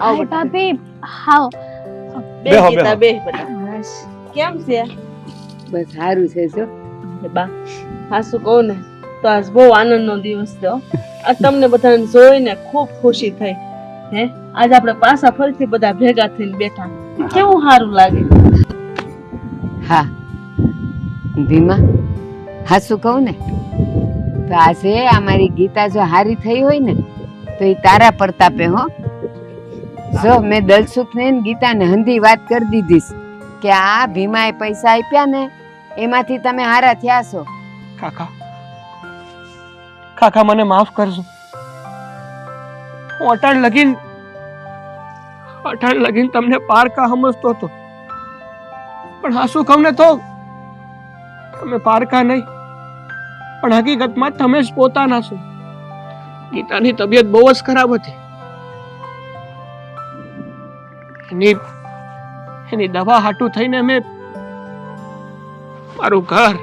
આવો હાય બેટા. ભાભી, હાવ. બે બેહો, ગીતા, બેહો. બે બેટા. કેમ છે? બસ સારું છે. જો બા, હાસુ કહું ને તો આજ બહુ આનંદનો દિવસ છે હો. આ તમને બધાને જોઈને ખૂબ ખુશી થઈ. હે, આજ આપણે પાછા ફરીથી બધા ભેગા થઈને બેઠા. કેવું સારું લાગે. હા ભીમા, હાસું કહું ને તો આજે અમારી ગીતા જો હારી થઈ હોય ને તો એ તારા પ્રતાપે. હો જો મેં દલસુખને ને ગીતાને હંધી વાત કરી દીધી કે આ ભીમાએ પૈસા આપ્યા ને એમાંથી તમે હારા થયા છો. કાકા મને માફ કરજો. હું અટાણ લગીન તમને પારકા સમજતો હતો, પણ હાસુ કહું ને તો તમે પારકા નહીં, પણ હકીકતમાં તમે જ પોતાના છો. ગીતાની તબિયત બહુ જ ખરાબ હતી. એની દવા હાટું થઈને મેં મારું ઘર,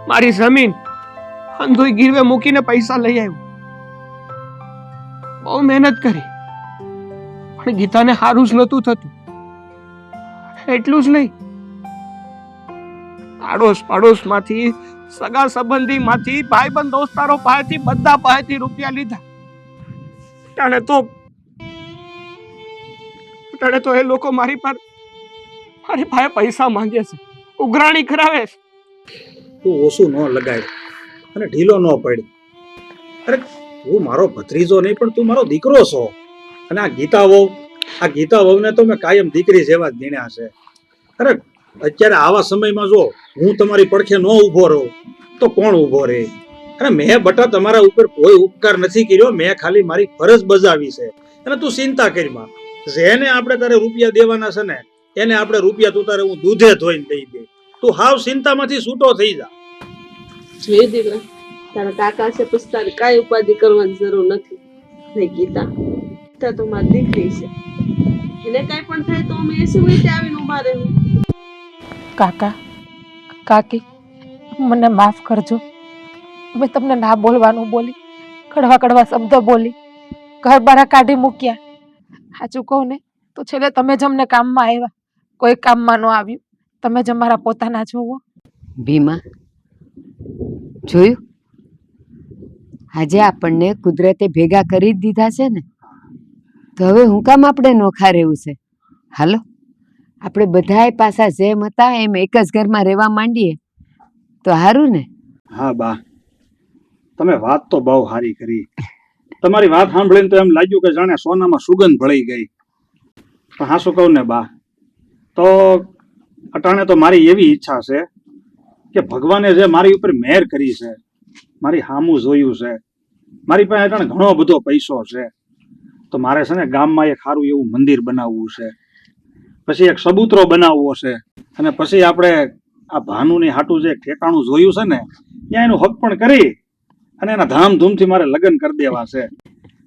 મારી જમીન અંધુય ગીરવે મૂકીને પૈસા લઈ આવ્યો. બહુ મહેનત કરી, પણ ગીતાને સારું જ નહોતું થતું. એટલું જ નહીં, આડોશ પાડોશમાંથી, સગા સંબંધીમાંથી, ભાઈબંધ દોસ્તારો પાસેથી, બધા પાસેથી રૂપિયા લીધા. અટાણે તો એ લોકો મારી પાસે પૈસા માંગે છે, ઉઘરાણી કરાવે છે. તું ઓછું ન લગાય અને ઢીલો ન પડ. અરે તું મારો ભત્રીજો નહીં પણ તું મારો દીકરો છો. અને આ ગીતા વહુને તો મેં કાયમ દીકરી જેવા જ ગણ્યા છે. અરે અત્યારે આવા સમયમાં જો હું તમારી પડખે ન ઊભો રહું તો કોણ ઊભો રહે? અને મેં બટા તમારા ઉપર કોઈ ઉપકાર નથી કર્યો, મેં ખાલી મારી ફરજ બજાવી છે. અને તું ચિંતા કરીમાં, જેને આપણે તારે રૂપિયા દેવાના છે ને એને આપણે રૂપિયા તું તારે હું દૂધે ધોઈને દઈ દે. તું હાવ ચિંતામાંથી છૂટો થઈ જા. જોઈ દીકરા, તારા કાકા છે પછી તારે કાંઈ ઉપાધિ કરવાની જરૂર નથી. નહીં ગીતા, ગીતા તો મારી દીકરી છે, એને કાંઈ પણ થાય તો અમે એસી મિનિટે આવીને ઉભા રહેવું. કાકા કાકી, મને માફ કરજો. મેં તમને ના બોલવાનું બોલી, કડવા કડવા શબ્દો બોલી, ઘર બારા કાઢી મૂક્યા. સાચું કહું ને તો છેલ્લે તમે જ અમને કામમાં આવ્યા, કોઈ કામમાં ન આવ્યું. તમે જ અમારા પોતાના જોવો. ભીમા, જોયું, આજે આપણને કુદરતે ભેગા કરી જ દીધા છે ને, તો હવે હું કામ આપણે નોખા રહેવું છે? હાલો, આપણે બધાય પાછા જેમ હતા એમ એક જ ઘરમાં રહેવા માંડીએ તો સારું ને? હા બા, તમે વાત તો બહુ સારી કરી. તમારી વાત સાંભળીને તો એમ લાગ્યું કે જાણે સોનામાં સુગંધ ભળી ગઈ. પણ હા, શું કહું ને બા, તો અટાણે તો મારી એવી ઈચ્છા છે કે ભગવાને જે મારી ઉપર મહેર કરી છે, મારી સામું જોયું છે, મારી પાસે અટાણે ઘણો બધો પૈસો છે, તો મારે છે ને ગામમાં એક સારું એવું મંદિર બનાવવું છે, પછી એક સબૂતરો બનાવવો છે, અને પછી આપણે આ ભાનુની હાટું જે ઠેકાણું જોયું છે ને ત્યાં એનું હક પણ કરી અને એના ધામધૂમથી મારે લગ્ન કરી દેવા છે.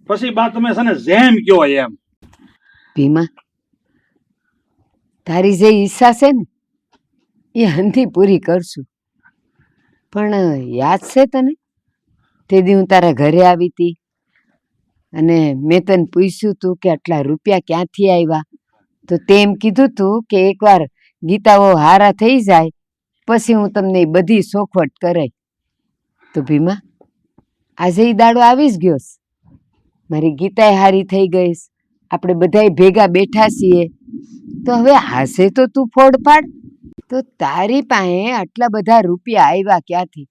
પછી બા તમે છે ને જેમ કયો એમ. ભીમા, તારી જે ઈચ્છા છે ને એ હંથી પૂરી કરશું. પણ યાદ છે તને તે દી હું તારા ઘરે આવી હતી અને મેં તને પૂછ્યું તું કે આટલા રૂપિયા ક્યાંથી આવ્યા? તો તેમ કીધું તું કે એકવાર ગીતાઓ હારા થઈ જાય પછી હું તમને એ બધી સોખવટ કરાય. તો ભીમા, આજે એ દાડો આવી જ ગયો છે. મારી ગીતાએ હારી થઈ ગઈશ, આપણે બધાય ભેગા બેઠા છીએ, તો હવે હાસે તો તું ફોડ પાડ. તો તારી પાસે આટલા બધા રૂપિયા આવ્યા ક્યાંથી?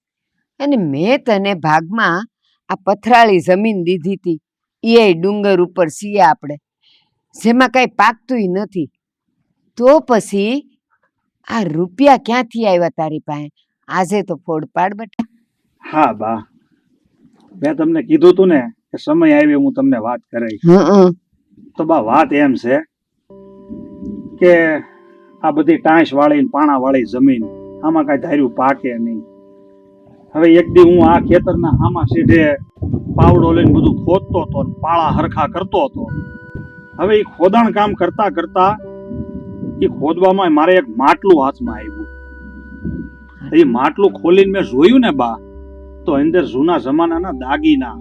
અને મેં તને ભાગમાં આ પથરાળી જમીન દીધી હતી, એ ડુંગર ઉપર છીએ આપણે, જેમાં કાંઈ પાકતુંય નથી. તો પછી આ રૂપિયા ક્યાંથી આવ્યા તારી પાસે? આજે તો ફોડ પાડ બેટા. હા બા, મેં તમને કીધું તું ને કે સમય આવ્યો હું તમને વાત કરાઈ. તો બા વાત એમ છે કે આ બધી ટાંસ વાળી ને પાણા વાળી જમીન, આમાં કાંઈ ધાર્યું પાકે નહીં. હવે એક દી હું આ ખેતરના આમાં સીધે પાવડો લઈને બધું ખોદતો હતો, પાળા હરખા કરતો હતો. હવે એ ખોદાણ કામ કરતા કરતા એ ખોદવામાં મારે એક માટલું હાથમાં આવ્યું. એ માટલું ખોલીને મેં જોયું ને બા, તો અંદર જૂના જમાનાના દાગીના,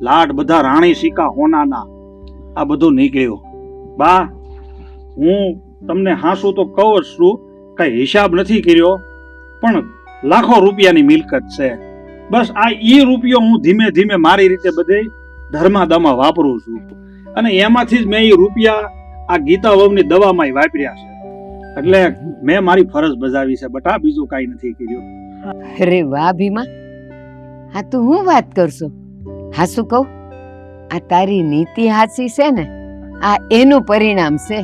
લાડ બધા રાણી સિક્કા હોનાના, આ બધું નીકળ્યું. બા, હું તમને હાસું તો કહું જ છું, કઈ હિસાબ નથી કર્યો, પણ લાખો રૂપિયાની મિલકત છે. બસ આ ઈ રૂપિયો હું ધીમે ધીમે મારી રીતે બધે ધર્માદામાં વાપરું છું, અને એમાંથી જ મેં એ રૂપિયા આ ગીતા વહુની દવામાં વાપર્યા છે. એટલે મેં મારી ફરજ બજાવી છે બટા, બીજું કાંઈ નથી કર્યું. અરે વાહ ભીમા, હા તું હું વાત કરશો? હા શું કહું, આ તારી નીતિ હાચી છે ને, આ એનું પરિણામ છે.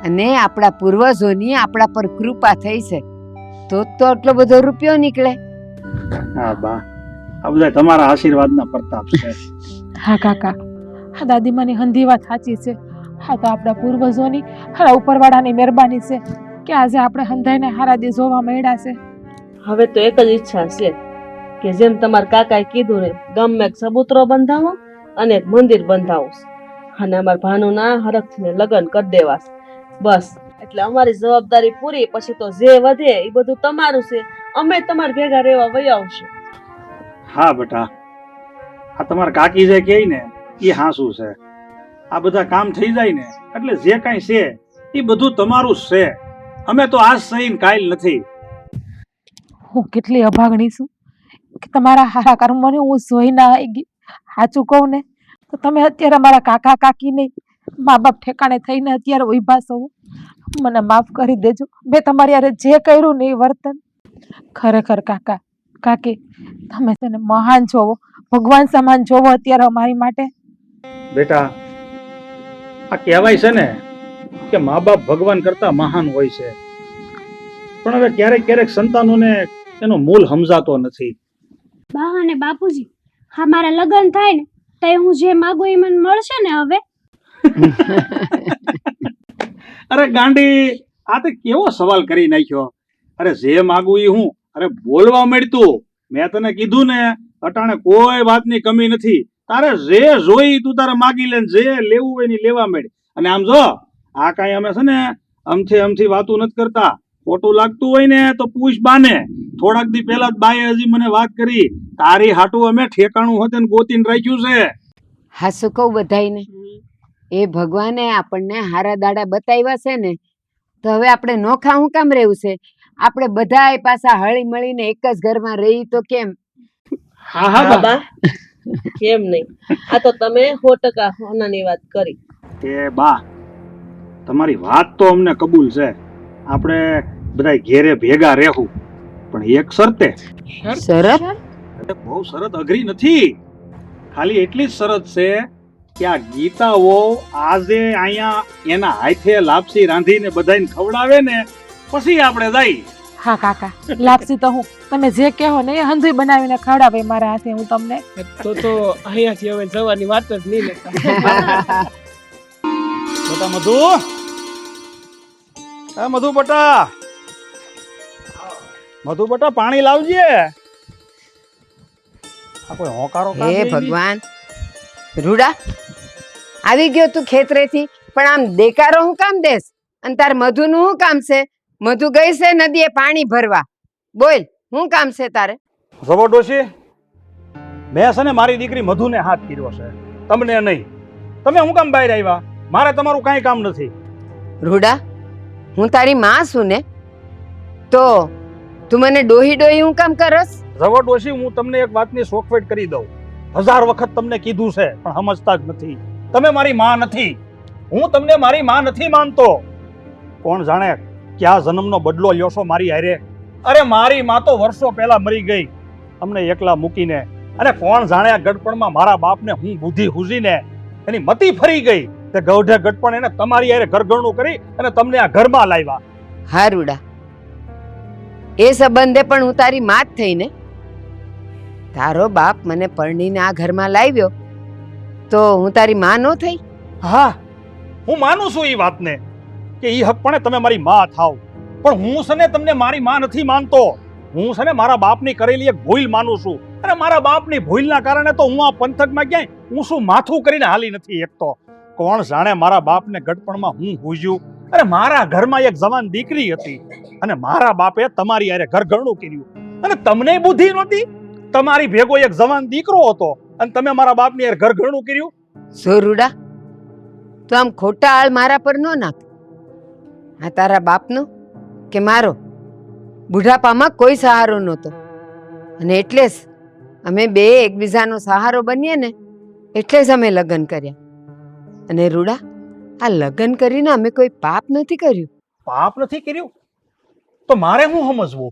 અને આપણા પૂર્વજોની આપણા પર કૃપા થઈ છે, તો આટલો બધો રૂપિયો નીકળે. હા બા, આ બધા તમારા આશીર્વાદના પ્રતાપ છે. હા કાકા, હા દાદીમાની હંધી વાત સાચી છે. હા તો આપણા પૂર્વજોની, હા ઉપરવાળાની મહેરબાની છે કે આજે આપણે હંધાઈને હારા દી જોવા મળ્યા છે. હવે તો એક જ ઈચ્છા છે કે જેમ તમારા કાકાએ કીધું ને, ગામમાં એક સબૂતરો બંધાવો અને એક મંદિર બંધાવો, અને અમારા ભાનુના હરખથી લગ્ન કરી દેવા. બસ, એટલે અમારી જવાબદારી પૂરી. પછી તો જે વધે એ બધું તમારું છે. અમે તમારા ભેગા રહેવા વહી આવશું. હા બેટા, આ તમારા કાકી જે કહે ને એ હાસું છે. આ બધા કામ થઈ જાય ને એટલે જે કાંઈ છે એ બધું તમારું જ છે. અમે તો આજ સહીને કાલ નથી. હું કેટલી અભાગણી છું કે તમારા હારા કર્મોને હું જોઈ ના આવી ગઈ. સાચું કહું ને તો તમે અત્યારે મારા કાકા કાકી નહીં, મા બાપ ઠેકાણે થઈને અત્યારે ઉભા છો. મને માફ કરી દેજો. મેં તમારી યારે જે કર્યું ને એ વર્તન ખરેખર કાકા કાકી તમે છે ને મહાન જોવો, ભગવાન સમાન જોવો અત્યારે અમારી માટે. બેટા, આ કહેવાય છે ને કે મા બાપ ભગવાન કરતા મહાન હોય છે, પણ હવે ક્યારેક ક્યારેક સંતાનોને એનો મૂળ સમજાતો નથી. બા અને બાપુજી, હા મારા લગ્ન થાય ને તો હું જે માગું એ મને મળશે ને હવે? અરે ગાંડી, આ તો કેવો સવાલ કરી નાખ્યો. અરે જે માગું એ હું, અરે બોલવા મળતું. મેં તને કીધું ને અટાણે કોઈ વાતની કમી નથી. તારે જે જોઈ તું તારે માગી લે, જે લેવું હોય ને લેવા માંડ. અને આમ જો આ કાંઈ અમે છે ને અમથી વાતું નથી કરતા. ખોટું લાગતું હોય ને તો પૂછ બાને. થોડાક દી પહેલા જ બાએ હજી મને વાત કરી, તારી હાટું અમે ઠેકાણું હોતે ને ગોતીને રાખ્યું છે. હાસું કહું બધાયને, એ ભગવાને આપણને હારા દાડા બતાવ્યા છે ને, તો હવે આપણે નોખા હું કામ રહેવું છે? આપણે બધાય પાછા હળી મળીને એક જ ઘરમાં રહી તો કેમ? હા હા બા. બા કેમ નહીં? આ તો તમે 100% હોનાની વાત કરી. એ બા, તમારી વાત તો અમને કબૂલ છે. આપણે બધા ઘેરે ભેગા રહેવું, પણ એક શરતે. શરત? અરે બહુ શરત અઘરી નથી, ખાલી એટલી જ શરત છે કે આ ગીતાઓ આજે અહીંયા એના હાથે લાપસી રાંધીને બધાને ખવડાવે ને પછી આપણે જાય. હા કાકા, લાપસી તો હું તમે જે કહો ને એ હંધુય બનાવીને ખવડાવે મારા હાથે હું તમને. તો અહીંયાથી હવે જવાની વાત જ નહીં લેતા. બેટા મધુ, હા મધુ બટા, મધુ બટા પાણી લાવજે. આ કોઈ હોકારો કામ હે નહીં. ભગવાન, રૂડા આવી ગયો તું ખેતરેથી, પણ આમ દેકારો હું કામ દેસ? અને તાર મધુનું શું કામ છે? મધુ ગઈ છે નદીએ પાણી ભરવા. બોલ, શું કામ છે તારે? જવો ડોશી, મેં છે ને મારી દીકરી મધુને હાથ કર્યો છે, તમને નહીં. તમે હું કામ બહાર આવ્યા? મારે તમારું કાંઈ કામ નથી. રૂડા, હું તારી માં છું ને, તો તું મને ડોહી ડોહી હું કામ કરસ? જવો ડોશી, હું તમને એક વાતની સોખવેટ કરી દઉં. 1000 વખત તમને કીધું છે પણ સમજતા જ નથી. તમે મારી માં નથી, હું તમને મારી માં નથી માનતો. કોણ જાણે ક્યાં જન્મનો બદલો લ્યો છો મારી હારે. અરે મારી માં તો વર્ષો પહેલા મરી ગઈ અમને એકલા મૂકીને. અને કોણ જાણે આ ગડપણમાં મારા બાપને હું બુદ્ધિ હુજીને એની મતી ફરી ગઈ તે ગૌઢે ગડપણ એને તમારી હારે ઘરઘરણું કરી અને તમને આ ઘરમાં લાવ્યા. હા રૂડા, એ સંબંધે પણ હું તારી માં જ થઈ ને. તારો બાપ મને પરણીને આ ઘરમાં લાવ્યો તો હું તારી માં નો થઈ? હા, હું માનું છું એ વાતને કે એ હકપણે તમે મારી માં થાવ, પણ હું છે ને તમને મારી માં નથી માનતો. હું છે ને મારા બાપની કરેલી એક ભૂલ માનું છું, અને મારા બાપની ભૂલના કારણે તો હું આ પંથકમાં ક્યાંય ઊંચું માથું કરીને હાલી નથી એકતો. કોણ જાણે મારા બાપને ગડપણમાં હું હુજ્યું. અને મારા ઘરમાં એક જવાન દીકરી હતી અને મારા બાપે તમારી હારે ઘરઘરણું કર્યું, અને તમને બુદ્ધિ નહોતી. તમારી ભેગો એક જવાન દીકરો હતો અને તમે મારા બાપની હારે ઘરઘરણું કર્યું. જો રૂડા, તો આમ ખોટા આળ મારા પર નો નાખ. આ તારા બાપનો કે મારો? બુઢાપામાં કોઈ સહારો નહોતો, અને એટલે જ અમે બે એકબીજાનો સહારો બનીએ ને, એટલે જ અમે લગ્ન કર્યા. અને રૂડા, આ લગ્ન કરીને અમે કોઈ પાપ નથી કર્યું. પાપ નથી કર્યું તો મારે શું સમજવું?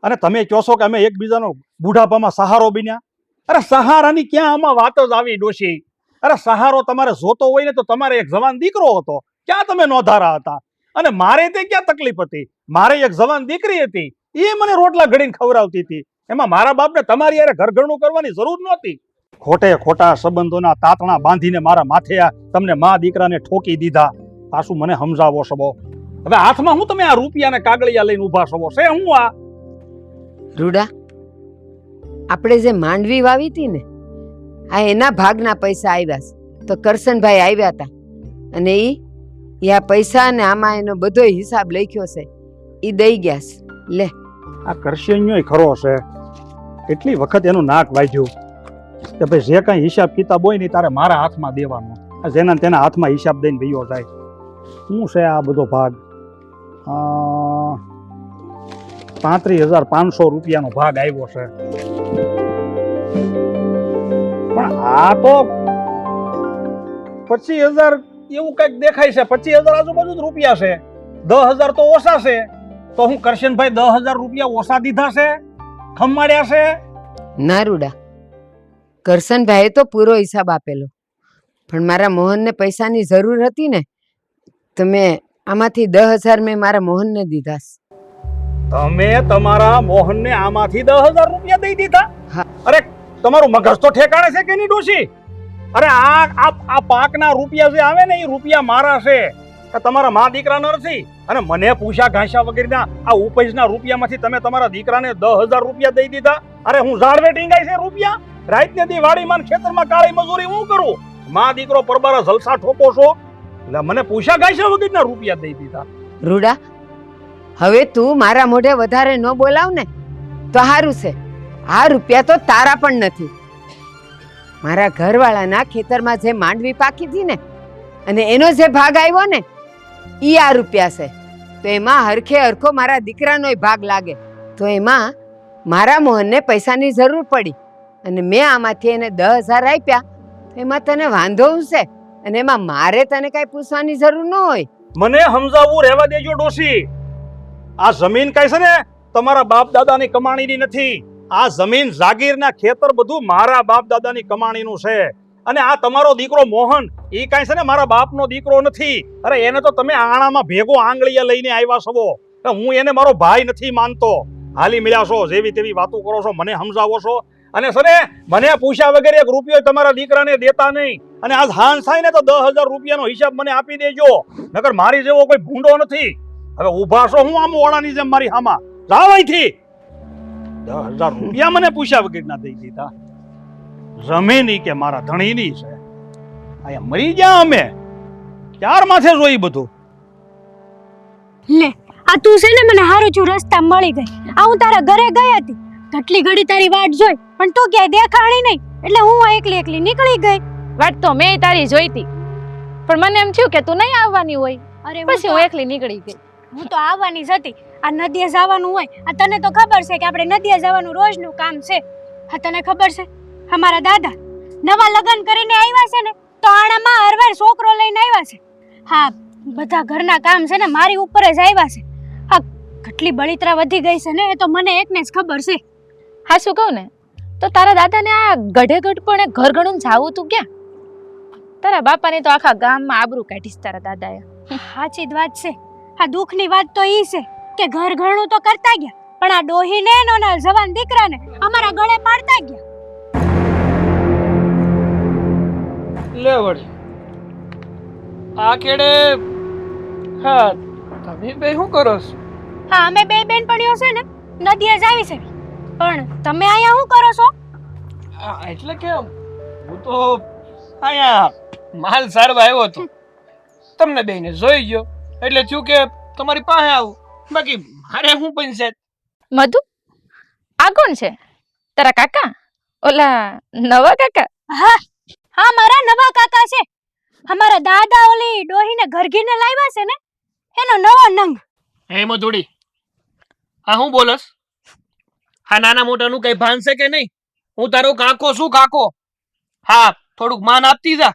અને તમે કહો છો કે અમે એકબીજાનો બુઢાપામાં સહારો બન્યા. અરે સહારાની ક્યાં આમાં વાત જ આવી ડોશી? અરે સહારો તમારે જોતો હોય ને તો તમારે એક જવાન દીકરો હતો, ક્યાં તમે નોંધારા હતા? અને મારે તે ક્યાં તકલીફ હતી? મારે એક જવાન દીકરી હતી, એ મને રોટલા ઘડીને ખવડાવતી હતી. એમાં મારા બાપને તમારી હારે ઘરઘરણું કરવાની જરૂર નહોતી. ખોટે ખોટા સંબંધોના તાતણા બાંધીને મારા માથે આ તમને મા દીકરાને ઠોકી દીધા. પાછું મને સમજાવો છો? હવે હાથમાં હું તમે આ રૂપિયાને કાગળિયા લઈને ઊભા છો? છે હું આ? રૂડા, આપણે જે માંડવી વાવી હતી ને, આ એના ભાગના પૈસા આવ્યા છે. તો કરશનભાઈ આવ્યા હતા, અને એ આ પૈસા ને આમાં એનો બધો હિસાબ લખ્યો છે, એ દઈ ગયા છે. લે. આ કરશિયન્યોય ખરો છે. કેટલી વખત એનું નાક વાઢ્યું કે ભાઈ જે કાંઈ હિસાબ કિતાબ હોય ને તારે મારા હાથમાં દેવાનો. આ જેના તેના હાથમાં હિસાબ દઈને ભઈયો જાય. શું છે આ બધો ભાગ? 35,500 રૂપિયાનો ભાગ આવ્યો છે. પણ આ તો 25,000 એવું કંઈક દેખાય છે. 25,000 આજુબાજુ જ રૂપિયા છે. 10,000 તો ઓછા છે. તો હું કરશનભાઈ 10,000 રૂપિયા ઓછા દીધા છે, ખમાડ્યા છે? ના રૂડા, કરશનભાઈએ તો પૂરો હિસાબ આપેલો, પણ મારા મોહનને પૈસાની જરૂર હતી ને, તો મેં આમાંથી 10,000 મેં મારા મોહનને દીધા. તમે તમારા મોહનને આમાંથી 10,000 રૂપિયા દઈ દીધા? હા. અરે તમારું મગજ તો ઠેકાણે છે કે નહીં ડોશી? અરે આ પાકના રૂપિયા જે આવે ને એ રૂપિયા મારા છે, તમારા મા દીકરાના નથી. અને મને પૂછ્યા ઘાંસ્યા વગેરેના આ ઉપજના રૂપિયામાંથી તમે તમારા દીકરાને 10,000 રૂપિયા દઈ દીધા? અરે હું ઝાડવે ટીંગાય છે રૂપિયા? રાતને દી વાડીમાં ખેતરમાં કાળી મજૂરી હું કરું? મા દીકરો પરબારા જલસા ઠોકો છો એટલે મને પૂછ્યા ઘાંસ્યા વગેરેના રૂપિયા દઈ દીધા? રૂડા, હવે તું મારા મોઢે વધારે ન બોલાવ ને તો સારું છે. આ રૂપિયા તો તારા પણ નથી. મારા ઘરવાળાના ખેતરમાં જે માંડવી પાકી હતી ને અને એનો જે ભાગ આવ્યો ને ઈ આ રૂપિયા છે. તો એમાં હરખે હરખો મારા દીકરાનોય ભાગ લાગે. તો એમાં મારા મોહનને પૈસાની જરૂર પડી અને મેં આમાંથી એને 10,000 આપ્યા. એમાં તને વાંધો શું છે? અને એમાં મારે તને કઈ પૂછવાની જરૂર ન હોય. મને સમજાવવું રહેવા દેજો ડોશી. આ જમીન કઈ છે ને તમારા બાપ દાદાની કમાણીની નથી. આ જમીન જાગીરના ખેતર બધું મારા બાપ દાદાની કમાણીનું છે. અને આ તમારો દીકરો મોહન એ કઈ છે ને મારા બાપનો દીકરો નથી. અરે એને તો તમે આણામાં ભેગો આંગળીએ લઈને આવ્યા છો. હું એને મારો ભાઈ નથી માનતો. હાલી મળ્યા છો, જેવી તેવી વાતો કરો છો, મને સમજાવો છો. અને સરે મને પૂછ્યા વગેરે 1 રૂપિયો તમારા દીકરાને દેતા નહીં. અને આજ હાંસ થાય ને તો 10,000 રૂપિયાનો હિસાબ મને આપી દેજો, નકર મારી જેવો કોઈ ભૂંડો નથી. હવે ઊભા છો હું આમ ઓળાની જેમ મારી હામાં? જાવ અહીંથી. 10,000 રૂપિયા મને પૂછ્યા વગર ના દઈ દીધા. જમીન કે મારા ધણીની છે. અહીંયા મરી ગયા અમે. ક્યાર માથે જોઈ બધું? લે, આ તું છે ને મને હારું છું રસ્તા મળી ગઈ. આ હું તારા ઘરે ગઈ હતી, કેટલી ઘડી તારી વાટ જોઈ, પણ તું ક્યાંય દેખાણી નહીં, એટલે હું એકલી એકલી નીકળી ગઈ. વાત તો મેં તારી જોઈ હતી, પણ મને એમ થયું કે તું નહીં આવવાની હોય, અરે પછી હું એકલી નીકળી ગઈ. હું તો આવવાની જ હતી. આ નદીએ જવાનું હોય, આ તને તો ખબર છે કે આપણે નદીએ જવાનું રોજનું કામ છે. હા, તને ખબર છે અમારા દાદા નવા લગ્ન કરીને આવ્યા છે ને, તો આણામાં હરવાર છોકરો લઈને આવ્યા છે. હા, બધા ઘરના કામ છે ને મારી ઉપર જ આવ્યા છે. હા, કેટલી બળિતરા વધી ગઈ છે ને એ તો મને એકને જ ખબર છે. હા, શું કહું ને, તો તારા દાદાને આ ગઢે ગઢ પણ ઘર ગણું જાવું તું ક્યાં? તારા બાપાની તો આખા ગામમાં આબરૂ કાઢીશ તારા દાદાએ. સાચી જ વાત છે. આ દુઃખની વાત તો ઈ છે કે ઘર ઘણું તો કરતા ગયા, પણ આ ડોહીને એનો જવાન દીકરાને અમારા ગળે પાડતા ગયા. લે વળી આ કેડે. હા, તમે બે શું કરો છો? હા, અમે બે બેનપણીઓ છે ને નદીએ જ આવી છે, પણ તમે અહીંયા શું કરો છો? એટલે કે હું તો અહીંયા માલ સારવા આવ્યો હતો, તમને બેને જોઈ ગયો એટલે થયું કે તમારી પાસે આવું. બાકી મારે શું પંચાયત. મધુ, આ કોણ છે? તારા કાકા? ઓલા નવા કાકા? હા હા, મારા નવા કાકા છે. અમારા દાદા ઓલી ડોહીને ઘરઘીને લાવ્યા છે ને એનો નવો નંગ. હે મધુડી, હા હું બોલસ? હા, નાના મોટાનું કઈ ભાન છે કે નહીં? હું તારો કાકો શું કાકો? હા, થોડુંક માન આપતી જા.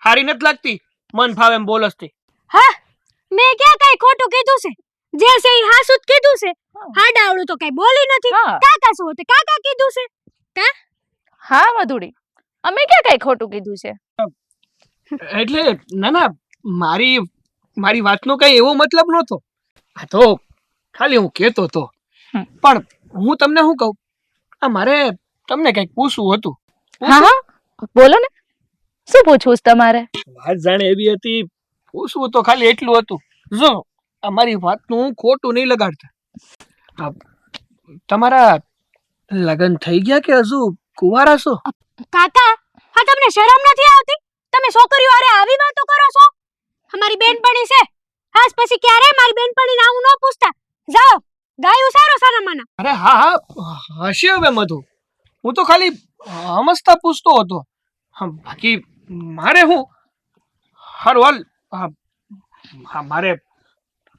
હારી નથી લાગતી મન ફાવે એમ બોલસતી. હા, મેં ક્યાં કઈ ખોટું કીધું છે? જે છે એ હાસું જ કીધું છે. હા, ડાવડું તો કઈ બોલી નથી. હા. કાકા શું હોતે કાકા કીધું છે. કા? હા મધુડી, અમે ક્યાં કઈ ખોટું કીધું છે? એટલે ના ના, મારી વાતનો કઈ એવો મતલબ નહોતો. આ તો ખાલી હું કહેતો હતો. પણ હું તમને શું કહું, આ મારે તમને કઈક પૂછવું હતું. હા હા, બોલો ને, શું પૂછવું છે તમારે? વાત જાણે એવી હતી, પૂછવું તો ખાલી એટલું હતું. જો અમારી વાતનું હું ખોટું નહીં લગાડતા. તમારા લગ્ન થઈ ગયા કે હજુ કુંવારા છો? કાકા, હા તમને શરમ નથી આવતી? તમે છોકરીઓ હારે આવી વાતો કરો છો? અમારી બેનપણી છે. હાસ પછી ક્યારે મારી બેનપણીને આવું ન પૂછતા. જાઓ, ગાયું સારો સારા માના. અરે હા હા હશે હવે મધુ, હું તો ખાલી સમજતા પૂછતો હતો. બાકી મારે હું હારું હાલ. હા મારે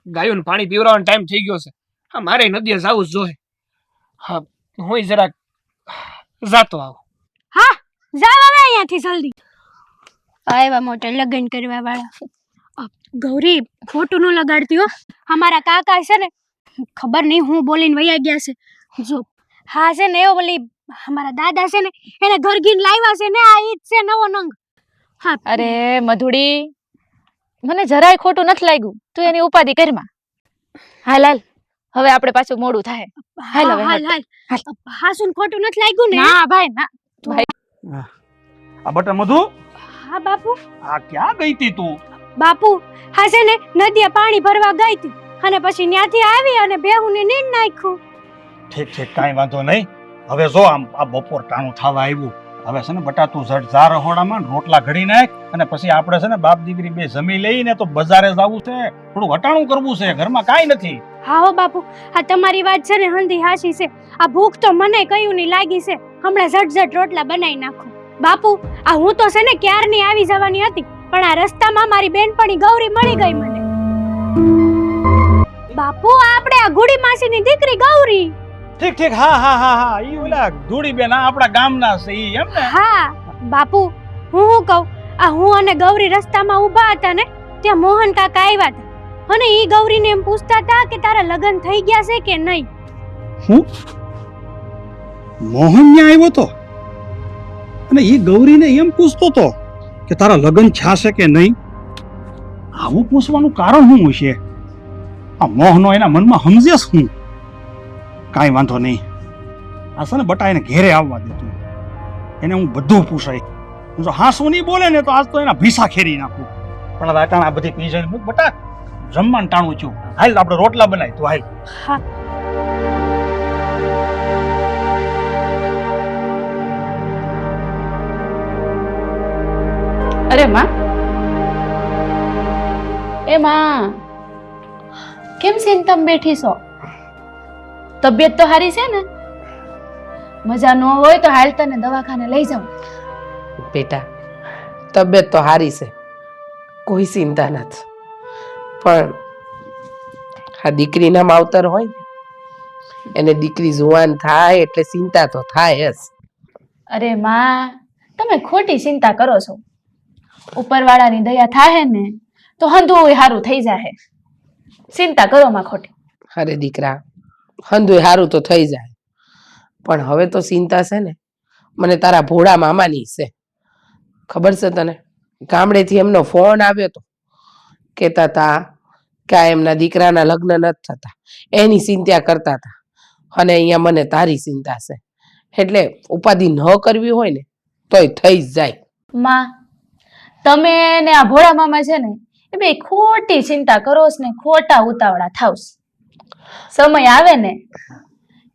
ગાયોને પાણી પીવડાવવાનો ટાઈમ થઈ ગયો છે. હા મારે નદીએ જવું જ જોઈએ. હા હું જરાક જાતો આવું. હા જાવ હવે અહીંયાથી જલ્દી. આવ્યા મોટા લગ્ન કરવા વાળા. ગૌરી ખોટું ન લગાડતી હો. અમારા કાકા છે ને ખબર નહીં હું બોલીને વયા ગયા છે. જો હા છે ને એવો બોલી અમારા દાદા છે ને એને ઘર ગીન લાવ્યા છે ને આ ઈજ છે નવો નંગ. હા અરે મધુડી, મને જરાય ખોટું નથી લાગ્યું. તું એની ઉપાધિ કરમાં. હાલ હાલ, હવે આપણે પાછું મોડું થાય. હાલ હવે, હાલ હાલ હા સુન ખોટું નથી લાગ્યું ને? ના ભાઈ ના. ભાઈ આ બટા મધુ, હા બાપુ. આ ક્યાં ગઈ તી તું? બાપુ હા છે ને નદીએ પાણી ભરવા ગઈ હતી અને પછી ત્યાંથી આવી અને બેહુને નીંદ નાખ્યું. ઠીક ઠીક, કાંઈ વાંધો નહીં. હવે જો આમ આ બપોર ટાણું થવા આવ્યું. હવે છે ને બટા તું ઝટ જા રહોડામાં ને રોટલા ઘડી નાખ, અને પછી આપણે છે ને બાપ દીકરી બે જમી લઈને તો બજારે જવું છે, થોડું વટાણું કરવું છે, ઘરમાં કાંઈ નથી. હા હો બાપુ, આ તમારી વાત છે ને હંધી હાચી છે. આ ભૂખ તો મને કયું ની લાગી છે. હમણાં ઝટ રોટલા બનાવી નાખો. બાપુ આ હું તો છે ને ક્યારની આવી જવાની હતી, પણ આ રસ્તામાં મારી બેનપણી ગૌરી મળી ગઈ મને. બાપુ આપણે આ ગુડી માસીની દીકરી ગૌરી. ઠીક ઠીક, હા હા હા હા, ઈ ઓલા ધૂળી બેન આપણા ગામના છે ઈ, એમ ને? હા બાપુ, હું કહું, આ હું અને ગૌરી રસ્તામાં ઊભા હતા ને ત્યાં મોહન કાકા આવ્યા હતા અને ઈ ગૌરીને એમ પૂછતા હતા કે તારા લગ્ન થઈ ગયા છે કે નહીં. હું મોહન ન્યા આવ્યો તો અને ઈ ગૌરીને એમ પૂછતો તો કે તારા લગ્ન થયા છે કે નહીં. આવું પૂછવાનું કારણ શું હશે? આ મોહનો એના મનમાં સમજે શું? કાંઈ વાંધો નહીં, આ છે ને બટા એને ઘેરે આવવા દે તું. એને હું બધું પૂછાય. જો હાસું નહીં બોલે ને તો આજ તો એના ભીસા ખેરી નાખું. પણ આ ટાણા બધી પી જાય બટા, જમવાનું ટાણું છું. હાલ આપણે રોટલા બનાવી, તું હાલ. હા અરે માં, એ માં કેમ ચિંતામાં બેઠી છો? તબિયત તો સારી છે ને? મજા ન હોય તો હાલ તને દવાખાને લઈ જાઉં. બેટા તબિયત તો સારી છે, કોઈ ચિંતા નથી, પણ આ દીકરીના માવતર હોય ને એને દીકરી જુવાન થાય એટલે ચિંતા તો થાય જ. અરે માં, તમે ખોટી ચિંતા કરો છો. ઉપરવાળાની દયા થાય ને તો હંધું સારું થઈ જાય. ચિંતા કરો માં ખોટી. અરે દીકરા, હંધુય સારું તો થઈ જાય, પણ હવે તો ચિંતા છે ને મને તારા ભોળા મામાની છે. ખબર છે તને? ગામડેથી એમનો ફોન આવ્યો તો, કહેતા હતા કે આ એમના દીકરાના લગ્ન નથી થતા, એની ચિંતા કરતા હતા, અને અહીંયા મને તારી ચિંતા છે. એટલે ઉપાધિ ન કરવી હોય ને તોય થઈ જ જાય. માં, તમે ને આ ભોળા મામા છે ને એ બે ખોટી ચિંતા કરો છો ને ખોટા ઉતાવળા થાવ. સમય આવે ને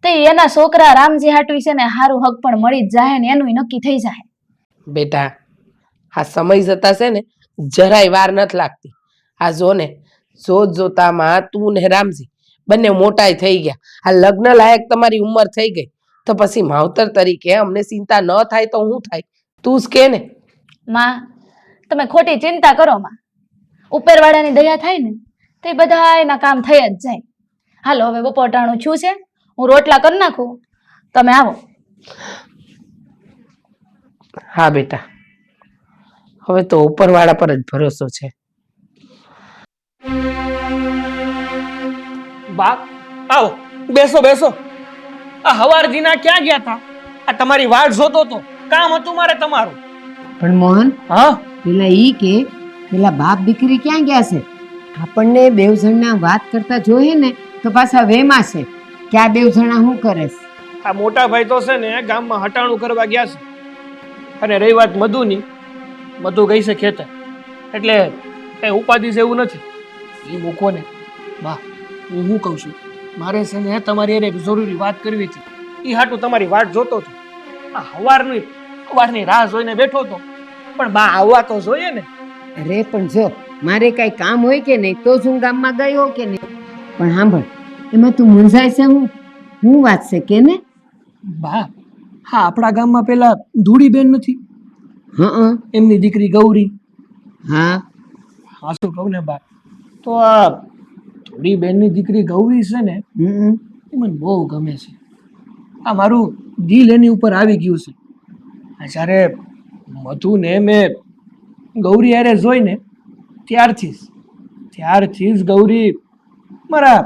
તો એના છોકરા રામજી હાટવી છે ને હારું હક પણ મળી જ જાય ને એનું નક્કી થઈ જાય. બેટા આ સમય જતા છે ને જરાય વાર નથી લાગતી. આ જો ને જોતામાં તું ને રામજી બંને મોટાઈ થઈ ગયા. આ લગ્ન લાયક તમારી ઉંમર થઈ ગઈ તો પછી માવતર તરીકે અમને ચિંતા ન થાય તો શું થાય? તું જ કે ને. માં, તમે ખોટી ચિંતા કરો માં. ઉપરવાળાની દયા થાય ને તો એ બધા એના કામ થઈ જ જાય. હાલો હવે બપોર ટાણું છું છે, હું રોટલા કરી નાખું, તમે આવો. હા બેટા, હવે તો ઉપરવાળા પર જ ભરોસો છે. બા આવો, બેસો બેસો. આ હવારજીના ક્યાં ગયા હતા? આ તમારી વાટ જોતો તો, કામ હતું મારે તમારું. પણ મોહન, હા પેલા ઈ કે પેલા બાપ દીકરી ક્યાં ગયા છે? આપણને બેવ જણના વાત કરતા જોઈએ ને તો પાછા વેમાં છે કે આ બેવ જણા શું કરે છે. આ મોટા ભાઈ તો છે ને ગામમાં હટાણું કરવા ગયા છે, અને રહી વાત મધુની, મધુ ગઈ છે ખેતર, એટલે એ ઉપાધિ છે એવું નથી. એ મૂકો ને બા, હું શું કહું છું, મારે છે ને તમારી એને જરૂરી વાત કરવી હતી. એ હાટું તમારી વાટ જોતો હતો. આ સવારની રાહ જોઈને બેઠો હતો, પણ બા આવવા તો જોઈએ ને. અરે પણ જો મારે કઈ કામ હોય કે નહીં તો જ હું ગામમાં ગયો કે નહીં. પણ સાંભળ, એમાં તું મૂંઝાય છે? હું વાત છે કે ને? બા હા આપણા ગામમાં પેલા ધૂળીબેન નથી, હા એમની દીકરી ગૌરી. હા હા શું કહું ને બા, તો આ ધૂળીબેનની દીકરી ગૌરી છે ને હમ એ મને બહુ ગમે છે. આ મારું દિલ એની ઉપર આવી ગયું છે. આ જ્યારે મધુને મેં ગૌરી હારે જોઈને ત્યારથી જ ગૌરી મારા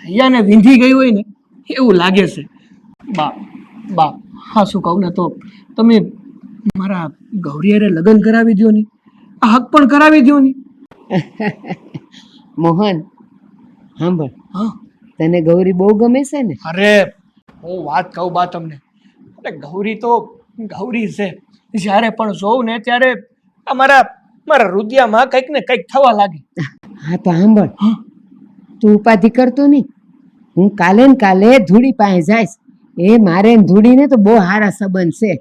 હૈયાને વીંધી ગઈ હોય ને એવું લાગે છે. બા બા હા શું કહું ને, તો તમે મારા ગૌરી હારે લગ્ન કરાવી દો ને, આ હક પણ કરાવી દો ને. મોહન સાંભળ, હા તને ગૌરી બહુ ગમે છે ને? અરે હું વાત કહું બા તમને, અરે ગૌરી તો ગૌરી છે. જ્યારે પણ જોઉં ને ત્યારે મારા રુદિયામાં કંઈક ને કંઈક થવા લાગે. હા તો સાંભળ, તું ઉપાધિ કરતો નહીં. હું કાલે ને કાલે ધૂળી પાસે જઈશ. એ મારે ને ધૂળીને તો બહુ સારા સંબંધ છે,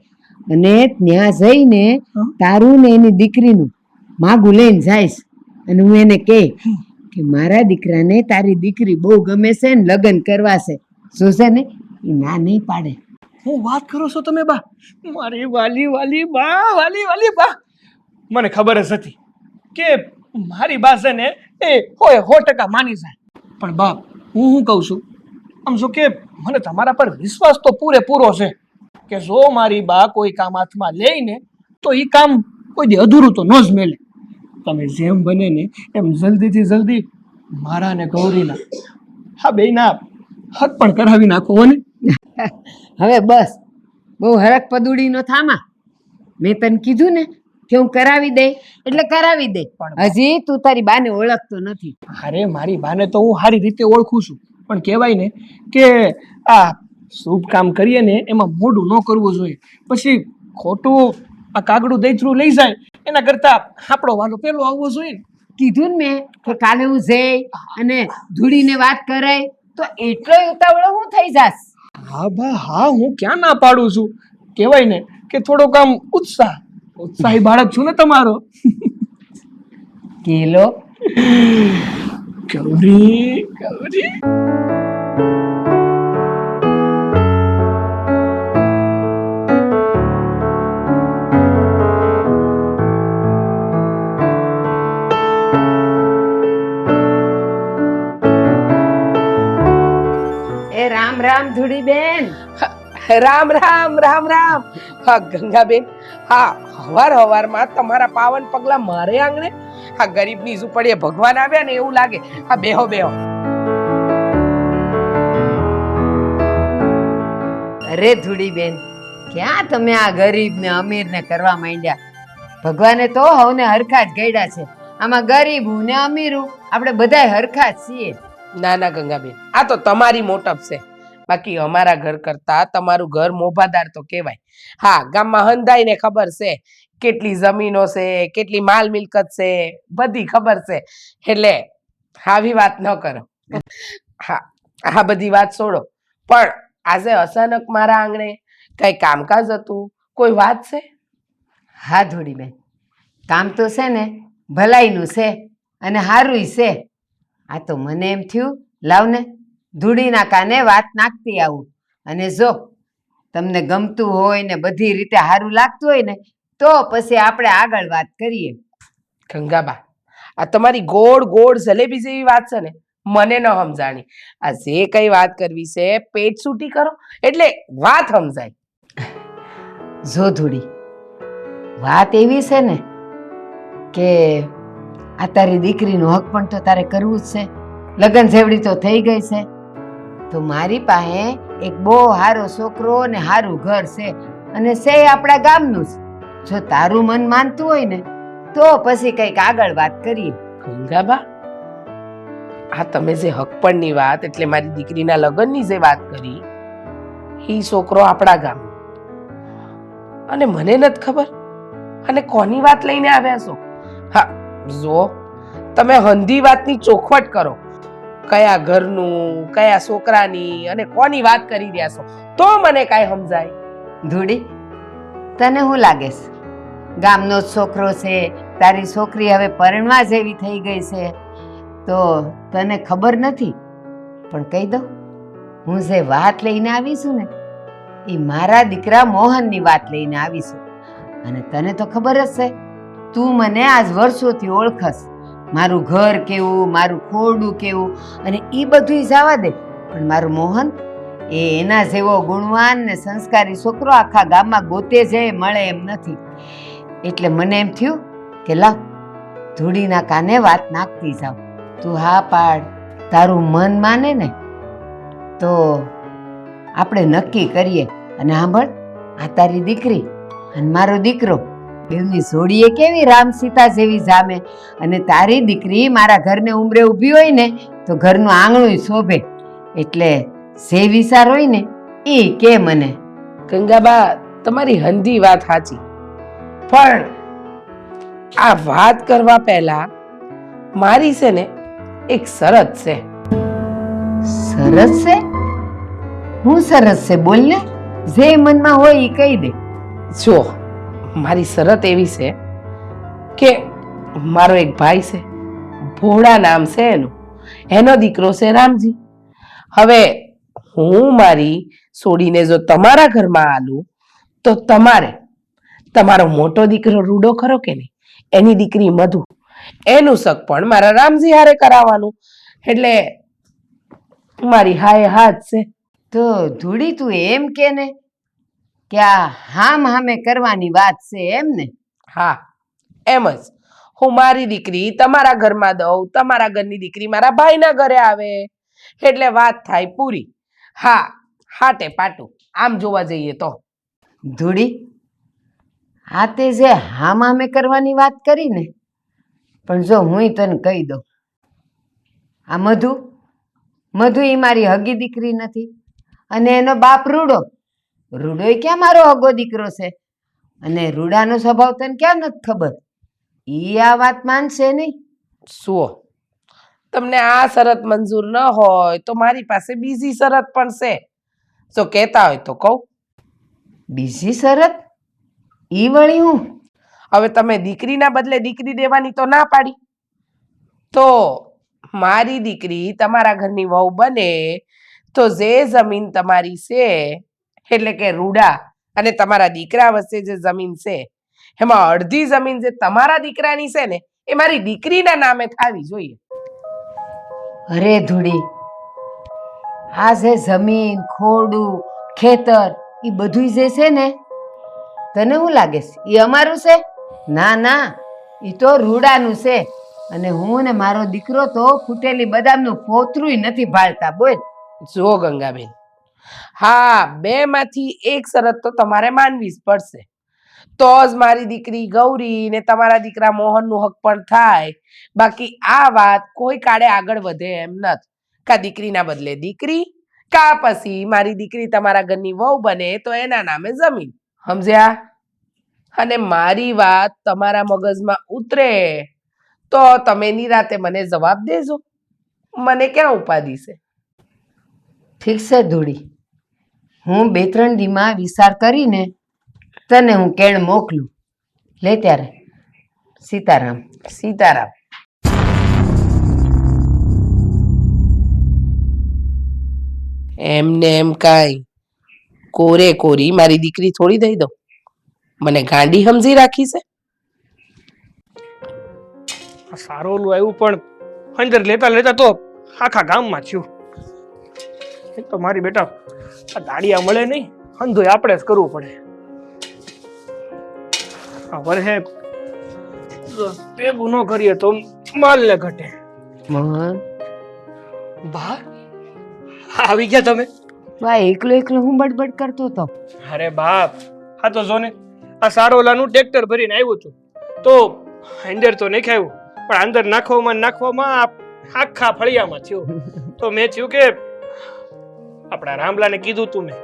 અને ત્યાં જઈને તારું ને એની દીકરીનું માગું લઈને જઈશ. અને હું એને કહે કે મારા દીકરાને તારી દીકરી બહુ ગમે છે ને લગ્ન કરવા છે. જોશે ને એ ના નહીં પાડે. હું વાત કરો છો તમે બા? મારી વાલી વાલી બા, મને ખબર જ હતી કે મારી બા છે ને એ 100% માની જાય. પણ બા હું શું કહું છું, આમ જો કે મને તમારા પર વિશ્વાસ તો પૂરેપૂરો છે કે જો મારી બા કોઈ કામ હાથમાં લઈને તો એ કામ કોઈ દી અધૂરું તો ન જ મેલે. તમે જેમ બને ને એમ જલ્દીથી જલ્દી મારા ને ગૌરીના હા બેયના હક પણ કરાવી નાખો હો ને. હવે બસ, બહુ હરક પદુડી નો થામા. મેં તને કીધું ને કે હું કરાવી દે એટલે કરાવી દે. હજી તું તારી બાને ઓળખતો નથી. અરે મારી બાને તો હું સારી રીતે ઓળખું છું, પણ કહેવાય ને કે આ શુભ કામ કરીએ ને એમાં મોડું ન કરવું જોઈએ. પછી ખોટું આ કાગડું દૈત્રું લઈ જાય એના કરતા આપણો વાલો પેલો આવવો જોઈએ ને. કીધું ને મેં કે કાલે હું જઈ અને ધૂળીને વાત કરાય તો એટલો ઉતાવળો હું થઈ જાસ. હા બા હા, હું ક્યાં ના પાડું છું. કહેવાય ને કે થોડોક આમ ઉત્સાહી બાળક છું ને તમારો. કેલો ગૌરી એ રામ રામ ધૂળીબેન. રામ રામ રામ રામ. હા ગંગાબેન, હા હવારમાં તમારા પાવન પગલા મારે આંગણે આ ગરીબની ઝૂંપડીએ ભગવાન આવ્યા ને એવું લાગે. હા બેહો બેહો. અરે ધૂળીબેન, ક્યાં તમે આ ગરીબ ને અમીર ને કરવા માંડ્યા? ભગવાને તો હવને હરખા જ ગયડા છે. આમાં ગરીબું ને અમીરું આપણે બધાય હરખા જ છીએ. ના ના ગંગાબેન, આ તો તમારી મોટપ છે. બાકી અમારા ઘર કરતા તમારું ઘર મોભાદાર તો કહેવાય. હા ગામમાં હંધાઈને ખબર છે કેટલી જમીનો છે, કેટલી માલ મિલકત છે, બધી ખબર છે. એટલે આવી વાત ન કરો. હા આ બધી વાત છોડો, પણ આજે અચાનક મારા આંગણે કઈ કામકાજ હતું? કોઈ વાત છે? હા ધૂળીબેન, કામ તો છે ને ભલાઈનું છે અને સારુંય છે. આ તો મને એમ થયું લાવને ધૂળીના કાને વાત નાખતી આવું. અને જો તમને ગમતું હોય ને બધી રીતે સારું લાગતું હોય ને તો પછી આપણે આગળ વાત કરીએ. ગંગાબા, આ તમારી ગોળ ગોળ જલેબી જેવી વાત છે ને મને ન સમજાણી. આ જે કઈ વાત કરવી છે પેટ છૂટી કરો એટલે વાત સમજાય. જો ધૂળી, વાત એવી છે ને કે આ તારી દીકરીનું હક પણ તો તારે કરવું જ છે. લગ્ન જેવડી તો થઈ ગઈ છે, તો મારી પાસે એક બહુ સારો છોકરો ને સારું ઘર છે અને છે આપણા ગામનું જ. જો તારું મન માનતું હોય ને તો પછી કંઈક આગળ વાત કરીએ. ગંગાબા, આ તમે જે હકપણની વાત એટલે મારી દીકરીના લગ્નની જે વાત કરી, એ છોકરો આપણા ગામનો અને મને નથી ખબર અને કોની વાત લઈને આવ્યા છો? હા જો તમે હંધી વાતની ચોખવટ કરો. કયા ઘરનું, કયા છોકરાની અને કોની વાત કરી રહ્યા છો તો મને કાંઈ સમજાય. ધૂળી, તને શું લાગે છે? ગામનો જ છોકરો છે, તારી છોકરી હવે પરણવા જેવી થઈ ગઈ છે, તો તને ખબર નથી પણ કહી દઉં, હું જે વાત લઈને આવીશું ને એ મારા દીકરા મોહનની વાત લઈને આવીશું. અને તને તો ખબર જ છે, તું મને આજ વર્ષોથી ઓળખસ. મારું ઘર કેવું, મારું ખોરડું કેવું, અને એ બધું જવા દે, પણ મારું મોહન એ એના જેવો ગુણવાન ને સંસ્કારી છોકરો આખા ગામમાં ગોતે છે મળે એમ નથી. એટલે મને એમ થયું કે લાવ ધૂળીના કાને વાત નાખતી જાવ. તું હા પાડ, તારું મન માને ને તો આપણે નક્કી કરીએ. અને સાંભળ, આ તારી દીકરી અને મારો દીકરો બેવની જોડીએ કેવી રામ સીતા જેવી જામે. અને તારી દીકરી મારા ઘરને ઉંબરે ઊભી હોય ને તો ઘરનું આંગણું શોભે. એટલે જે વિચાર હોય ને એ કે મને. ગંગાબા, તમારી હંધી વાત સાચી, પણ આ વાત કરવા પહેલા મારી છે ને એક શરત છે. સરસ છે? હું સરસ છે? બોલ ને, જે મનમાં હોય એ કહી દે. જો, મારી શરત એવી છે કે મારો એક ભાઈ છે, ભોળા નામ છે એનું, એનો દીકરો છે રામજી. હવે હું મારી છોડીને જો તમારા ઘરમાં આલું તો તમારે તમારો મોટો દીકરો રૂડો ખરો કે નહીં, એની દીકરી મધુ, એનું શક પણ મારા રામજી હારે કરાવવાનું. એટલે મારી હાય હાથ છે. તો ધૂળી, તું એમ કે ને કે આ હામ હામે કરવાની વાત છે એમ ને? હા, એમ જ. હું મારી દીકરી તમારા ઘરમાં દઉં, તમારા ઘરની દીકરી મારા ભાઈના ઘરે આવે, એટલે વાત થાય પૂરી. હા, હાટે પાટું આમ જોવા જઈએ તો. ધૂળી, આ તે જે હામ હામે કરવાની વાત કરી ને, પણ જો હું તને કહી દઉં, આ મધુ એ મારી હગી દીકરી નથી. અને એનો બાપ રૂડો ક્યાં મારો હગો દીકરો છે. અને રૂડાનો સ્વભાવ તને ક્યાં નથી ખબર? ઈ આ વાત માનશે નહીં. સુઓ, તમને આ શરત મંજૂર ન હોય તો મારી પાસે બીજી શરત પણ છે, જો કહેતા હોય તો કહું. બીજી શરત? ઈ વળી હું? હવે તમે દીકરીના બદલે દીકરી દેવાની તો ના પાડી, તો મારી દીકરી તમારા ઘરની વહુ બને તો જે જમીન તમારી છે, એટલે કે રૂડા અને તમારા દીકરા વચ્ચે જે જમીન છે એમાં અડધી જમીન જે તમારા દીકરાની છે ને એ મારી દીકરીના નામે થવી જોઈએ. અરે ધૂળી, આ જે જમીન, ખોરડું, ખેતર એ બધું જે છે ને, તને શું લાગે છે એ અમારું છે? ના ના, એ તો રૂડાનું છે. અને હું ને મારો દીકરો તો ફૂટેલી બદામનું પોતરું નથી ભાળતા. બોલ. જો ગંગાબેન, હા, બેમાંથી એક શરત તો તમારે માનવી જ પડશે, તો જ મારી દીકરી ગૌરી ને તમારા દીકરા મોહનનું હક પણ થાય. બાકી આ વાત કોઈ કાળે આગળ વધે એમ નથી. કા દીકરીના બદલે દીકરી, કા પછી મારી દીકરી તમારા ઘરની વહુ બને તો એના નામે જમીન. સમજ્યા? અને મારી વાત તમારા મગજમાં ઉતરે તો તમે નિરાતે મને જવાબ દેજો. મને ક્યાં ઉપાધિ છે. ઠીક છે ધૂળી, હું 2-3 દીમાં વિચાર કરીને તને હું કેણ મોકલું. લે ત્યારે, સીતારામ. સીતારામ. એમને એમ કાંઈ કોરે કોરી મારી દીકરી થોડી દઈ દઉં? મને ગાંડી સમજી રાખી છે. આ સારોલું આવ્યું પણ અંદર લેતા લેતા તો આખા ગામમાં થયું. એક તો મારી બેટા આ દાડિયા મળે નહીં, અંધોય આપણે જ કરવું પડે. આ વરહે ભેગું ન કરીએ તો માલ ને ઘટે. મોહન, બા આવી ગયા તમે? બા એકલો એકલો હું બડબડ કરતો હતો. અરે બાપ, આ તો જો ને, આ સારોલાનું ટ્રેક્ટર ભરીને આવ્યું છું તો અંદર તો નહીં ખાયું, પણ અંદર નાખવામાં આખા ફળિયામાં થયું. તો મેં થયું કે આપણા રામલાને કીધું તું મેં,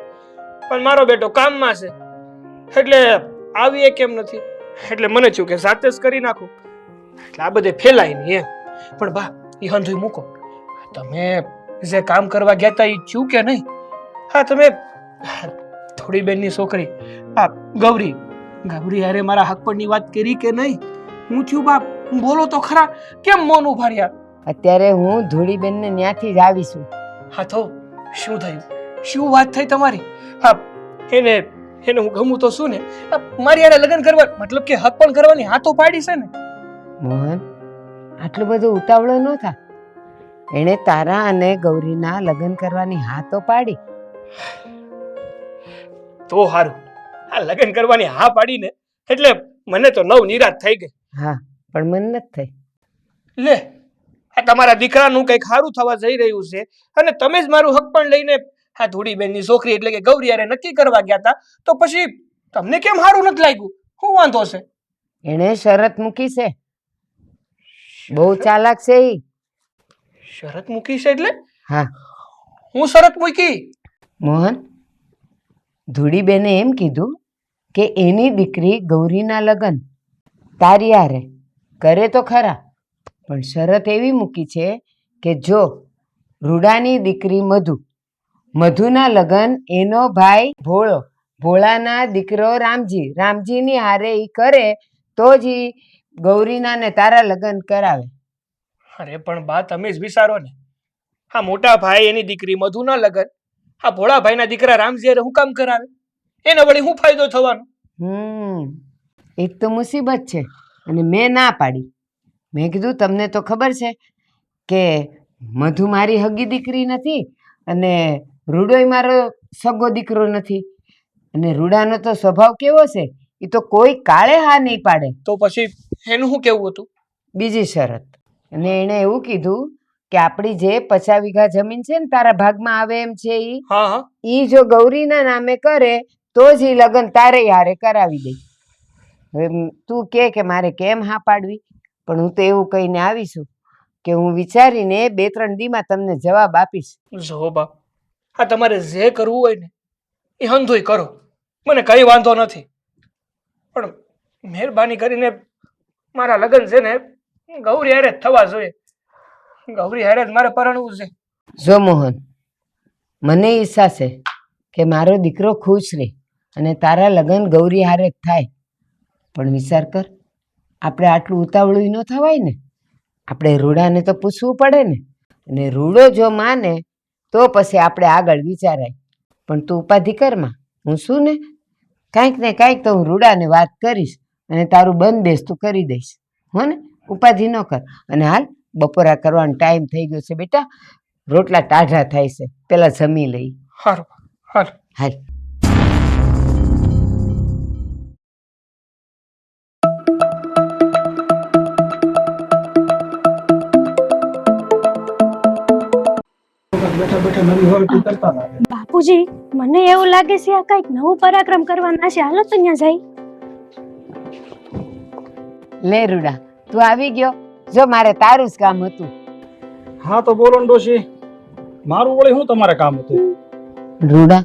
પણ મારો બેટો કામમાં છે એટલે આવી કેમ નથી, એટલે મને થયું કે જાતે જ કરી નાખું, એટલે આ બધે ફેલાય નહીં એમ. પણ બા, એ હંધુય મૂકો, તમે જે કામ કરવા ગયા હતા એ થયું કે નહીં? હા, તમે થોડી બેનની છોકરી આ ગૌરી યારે મારા હકપણની વાત કરી કે નહીં? હું થયું બાપ, બોલો તો ખરા, કેમ મૌન ઉભા રહ્યા? અત્યારે હું ધૂળીબેનને ત્યાંથી જ આવીશું હા તો શું થયું? શું વાત થઈ તમારી? હા, એને એને હું ગમું તો શું ને, મારી હારે લગ્ન કરવા મતલબ કે હક પણ કરવાની હા તો પાડી છે ને. મોહન, આટલું બધું ઉતાવળો ન થા. એણે તારા અને ગૌરીના લગ્ન કરવાની હા તો પાડી. તો હારું, આ લગ્ન કરવાની હા પાડીને એટલે મને તો નવ નિરાશ થઈ ગઈ. હા, પણ મન નથી થઈ. લે, આ તમારા દીકરાનું કંઈક સારું થવા જઈ રહ્યું છે અને તમે જ મારું હક પણ લઈને આ ધૂળીબેનની છોકરી એટલે કે ગૌરી હારે નક્કી કરવા ગયા હતા, તો પછી તમને કેમ સારું નથી લાગ્યું? શું વાંધો છે? એણે શરત મૂકી છે. બહુ ચાલાક છે ઈ. શરત મૂકી છે એટલે? હા હું શરત મૂકી? મોહન, ધૂળીબેને એમ કીધું કે એની દીકરી ગૌરીના લગ્ન તારી હારે કરે તો ખરા, પણ શરત એવી મૂકી છે કે જો રૂડાની દીકરી મધુના લગ્ન એનો ભાઈ ભોળાના દીકરો રામજીની હારે ઈ કરે તો જ ઈ ગૌરીના ને તારા લગ્ન કરાવે. અરે પણ બા, તમે જ વિચારો ને, આ મોટા ભાઈ એની દીકરી મધુના લગ્ન આ ભોળા ભાઈના દીકરા રામજી હારે હું કામ કરાવે? એને વળી શું ફાયદો થવાનો? એક તો મુસીબત છે અને મેં ના પાડી. મેં કીધું તમને તો ખબર છે કે મધુ મારી હગી દીકરી નથી અને રૂડોય મારો સગો દીકરો નથી, અને રૂડાનો તો સ્વભાવ કેવો છે, એ તો કોઈ કાળે હા નહીં પાડે. તો પછી એનું શું કેવું હતું? બીજી શરત, અને એણે એવું કીધું કે આપણી જે 50 વીઘા જમીન છે ને તારા ભાગમાં આવે એમ છે ઈ જો ગૌરીના નામે કરે તો જ ઈ લગ્ન તારે હારે કરાવી દે. હવે તું કે મારે કેમ હા પાડવી, પણ હું તો એવું કહીને આવીશું કે હું વિચારીને 2-3 દીમાં તમને જવાબ આપીશ. જો બા, આ તમારે જે કરવું હોય ને એ હંધુય કરો, મને કઈ વાંધો નથી, પણ મહેરબાની કરીને મારા લગ્ન છે ને ગૌરી હારે જ થવા જોઈએ. ગૌરી હારે જ મારે પરણવું છે. જો મોહન, મને ઈચ્છા છે કે મારો દીકરો ખુશ રહે અને તારા લગ્ન ગૌરી હારે જ થાય, પણ વિચાર કર, આપણે આટલું ઉતાવળું ન થવાય ને. આપણે રૂડાને તો પૂછવું પડે ને, અને રૂડો જો માને તો પછી આપણે આગળ વિચારાય. પણ તું ઉપાધિ કરમાં, હું શું ને કાંઈક ને કાંઈક તો હું રૂડાને વાત કરીશ અને તારું બંધ બેસતું કરી દઈશ. હો ને, ઉપાધિ ન કર. અને હાલ, બપોરા કરવાનો ટાઈમ થઈ ગયો છે બેટા, રોટલા ટાઢા થાય છે, પેલા જમી લઈ. હારું, હારું. હાલ. બાપુજી, મને એવું લાગે છે આ કઈક નવું પરાક્રમ કરવાના છે. હાલો તો ત્યાં જઈ. લે રૂડા, તું આવી ગયો. જો મારે તારું જ કામ હતું. હા તો બોલો ને ડોશી, મારું વળી શું તમારે કામ હતું? રૂડા,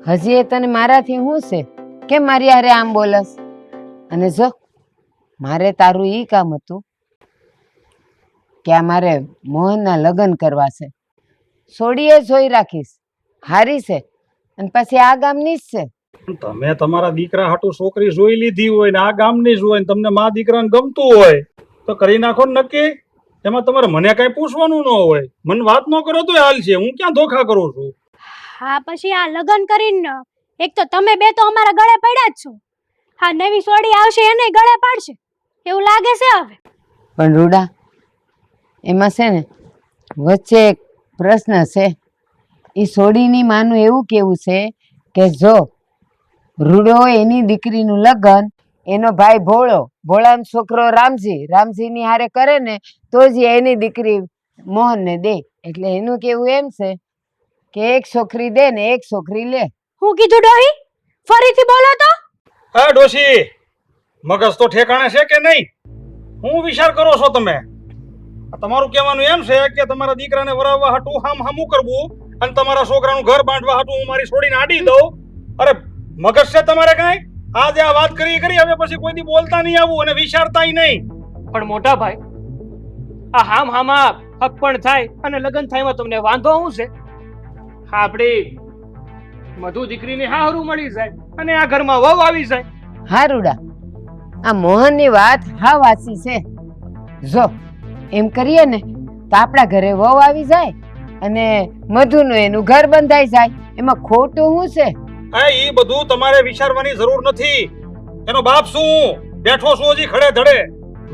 હજી એ તને મારાથી શું છે? કેમ મારી હારે આમ બોલસ? અને જો મારે તારું ઈ કામ હતું કે આ મારે મોહનના લગ્ન કરવા છે. સોડીએ જોઈ રાખીશ, હારી છે અને પછી આ ગામની જ છે. તમે તમારા દીકરા હાટુ છોકરી જોઈ લીધી હોય ને આ ગામની જ હોય ને તમને મા દીકરાને ગમતું હોય તો કરી નાખો ને નક્કી. એમાં તમારે મને કઈ પૂછવાનું ન હોય. મને વાત ન કરો તો હાલ છે, હું ક્યાં ધોખા કરું છું? હા, પછી આ લગ્ન કરીને એક તો તમે બે તો અમારા ગળે પડ્યા જ છો. હા, નવી સોડી આવશે એને ગળે પાડશે એવું લાગે છે હવે. પણ રૂડા, એમાં છે ને વચ્ચે એક પ્રશ્ન છે. એ સોડીની માનું એવું કેવું છે કે જો રૂડો એની દીકરીનું લગ્ન એનો ભાઈ ભોળાનો છોકરો રામજીની હારે કરે ને તો જ એની દીકરી મોહનને દે. એટલે એનું કેવું એમ છે કે એક છોકરી દે ને એક છોકરી લે. હું કીધું ડોહી? ફરીથી બોલો તો. હા ડોશી, મગજ તો ઠેકાણે છે કે નહીં? હું વિચાર કરો છો તમે? તમારું કહેવાનું એમ છે કે તમારા દીકરાને વરાવવા હાટું હામું કરવું અને તમારા છોકરાનું ઘર બાંધવા હાટું હું મારી છોડીને આડી દઉં? અરે મગજ છે તમારે કાંઈ? આજે આ વાત કરી હવે પછી કોઈ દી બોલતા નહીં આવું અને વિચારતાય નહીં. પણ મોટા ભાઈ, આ હામાં હક પણ થાય અને લગ્ન થાયમાં તમને વાંધો શું છે? આપણી મધુ દીકરીને હારું મળી જાય અને આ ઘરમાં વહુ આવી જાય. હા રૂડા, આ મોહનની વાત હા વાસી છે. જો એમ કરીએ ને તો આપણા ઘરે વહુ આવી જાય અને મધુનું એનું ઘર બંધાઈ જાય, એમાં ખોટું શું છે? હા, ઈ બધું તમારે વિચારવાની જરૂર નથી. એનો બાપ શું બેઠો છું હજી ખડે ધડે.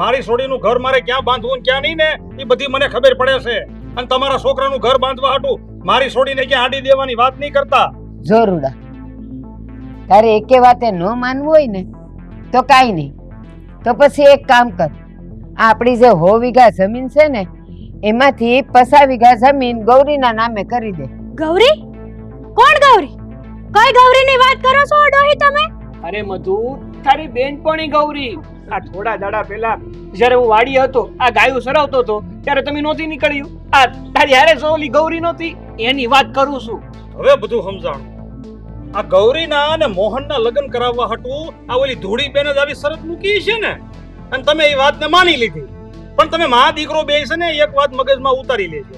મારી છોડીનું ઘર મારે ક્યાં બાંધવું ને ક્યાં નહીં ને એ બધી મને ખબર પડે છે. અને તમારા છોકરાનું ઘર બાંધવા હાટું મારી છોડીને ક્યાં આડી દેવાની વાત નહીં કરતા. જરૂડા, તારે એકે વાતે ન માનવું હોય ને તો કાંઈ નહીં. તો પછી એક કામ કર, આપણી જે 100 વીઘા જમીન છે ને એમાંથી 50 વીઘા જમીન ગૌરીના નામે કરી દે. ગૌરી? કોણ ગૌરી? કઈ ગૌરીની વાત કરો છો ડોહી તમે? અરે મધુ, તારી બેનપણી ગૌરી. આ થોડા દાડા પહેલા જ્યારે હું વાડી હતો, આ ગાયું સરાવતો હતો ત્યારે તમે નહોતી નીકળ્યું. આ તારી હારે જો ઓલી ગૌરી નહોતી, એની વાત કરું છું. હવે બધું સમજાણું. આ ગૌરીના અને મોહનના લગ્ન કરાવવા હાટું આ ઓલી ધૂળી બેન જ આવી શરત મૂકી છે ને, અને તમે એ વાતને માની લીધી. પણ તમે મા દીકરો બે છે ને એક વાત મગજમાં ઉતારી લેજો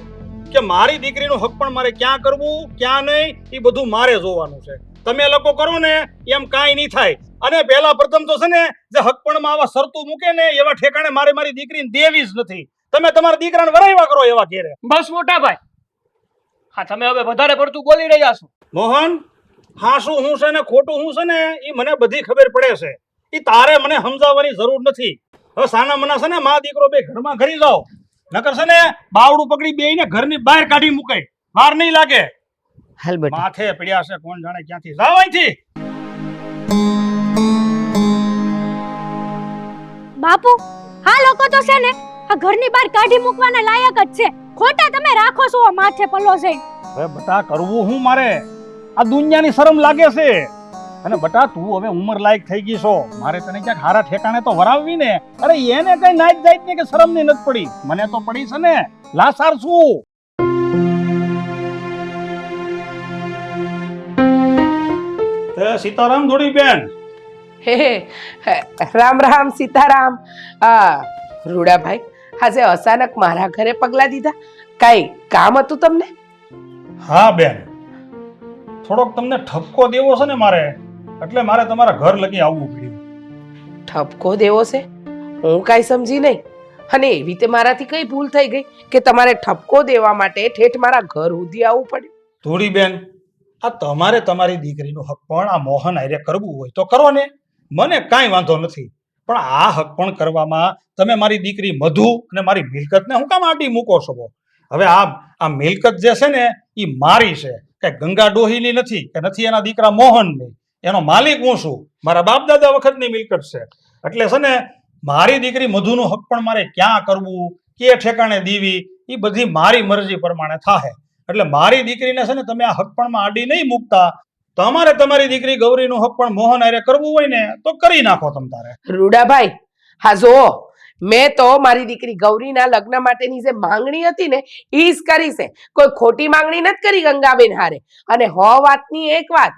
કે મારી દીકરીનું હક પણ મારે ક્યાં કરવું ક્યાં નહીં એ બધું મારે જોવાનું છે. તમે લોકો કરો ને એમ કાંઈ નહીં થાય. અને પહેલા પ્રથમ તો છે ને જે હકપણમાં આવા શરતો મૂકે ને એવા ઠેકાણે મારે મારી દીકરીને દેવી જ નથી. તમે તમારા દીકરાને વરાવ્યા કરો એવા ઘેરે. બસ મોટા ભાઈ, હા તમે હવે વધારે પડતું બોલી રહ્યા છો. મોહન, હા શું હું છે ને ખોટું હું છે ને એ મને બધી ખબર પડે છે. એ તારે મને સમજાવવાની જરૂર નથી. હવે સાના મના છે ને મા દીકરો બે ઘરમાં ઘરી જાઓ, નકર છે ને બાવડું પકડી બેયને ઘરની બહાર કાઢી મુકાય. વાર નહીં લાગે. હાલ બેટા, માથે પડ્યા છે કોણ જાણે ક્યાંથી. જાવ અહીંથી. બાપુ, આ લોકો તો છે ને આ ઘરની બહાર કાઢી મૂકવાના લાયક જ છે. ખોટા તમે રાખો છો આ માથે પલ્લો છે. હવે બટા કરવું હું મારે? આ દુનિયાની શરમ લાગે છે. અને બટા તું હવે ઉંમર લાયક થઈ ગઈ છો, મારે તને ક્યાંક હારા ઠેકાણે તો વરાવવી ને. અરે એને કઈ નાચ જાય ને કે શરમ ની નથી પડી. મને તો પડી છે ને. લાસાર છું. સીતારામ ધોળી બેન. હે રામ રામ સીતારામ. રૂડાભાઈ, આજે અચાનક મારા ઘરે પગલા દીધા, કાંઈ કામ હતું તમને? હા બેન, થોડોક તમને ઠપકો દેવો છે ને મારે, એટલે મારે તમારા ઘર લગી આવવું પડ્યું. ઠપકો દેવો છે? હું કાંઈ સમજી નહીં. અને એવી તે મારાથી કઈ ભૂલ થઈ ગઈ કે તમારે ઠપકો દેવા માટે ઠેઠ મારા ઘર સુધી આવવું પડ્યું? ધોળી બેન, આ તમારે તમારી દીકરીનું હક પણ આ મોહન હારે કરવું હોય તો કરો ને, મને કાંઈ વાંધો નથી. પણ આ હક પણ કરવામાં તમે મારી દીકરી મધુ અને મારી મિલકતને હું કામ આડી મૂકો છો? હવે આ મિલકત જે છે ને એ મારી છે, કે ગંગા ડોહીની નથી, કે નથી એના દીકરા મોહનની. એનો માલિક હું છું. મારા બાપ દાદા વખતની મિલકત છે. એટલે છે ને મારી દીકરી મધુનું હક પણ મારે ક્યાં કરવું, કે ઠેકાણે દેવી, એ બધી મારી મરજી પ્રમાણે થાય. એટલે મારી દીકરીને છે ને તમે આ હકપણમાં આડી નહીં મૂકતા. તમારે તમારી દીકરી ગૌરીનું હક પણ મોહન હારે કરવું હોય ને તો કરી નાખો તમ તારે. રૂડાભાઈ, હા જો મેં તો મારી દીકરી ગૌરીના લગ્ન માટેની જે માંગણી હતી ને એ જ કરી છે. કોઈ ખોટી માંગણી નથી કરી ગંગાબેન હારે. અને વાતની એક વાત,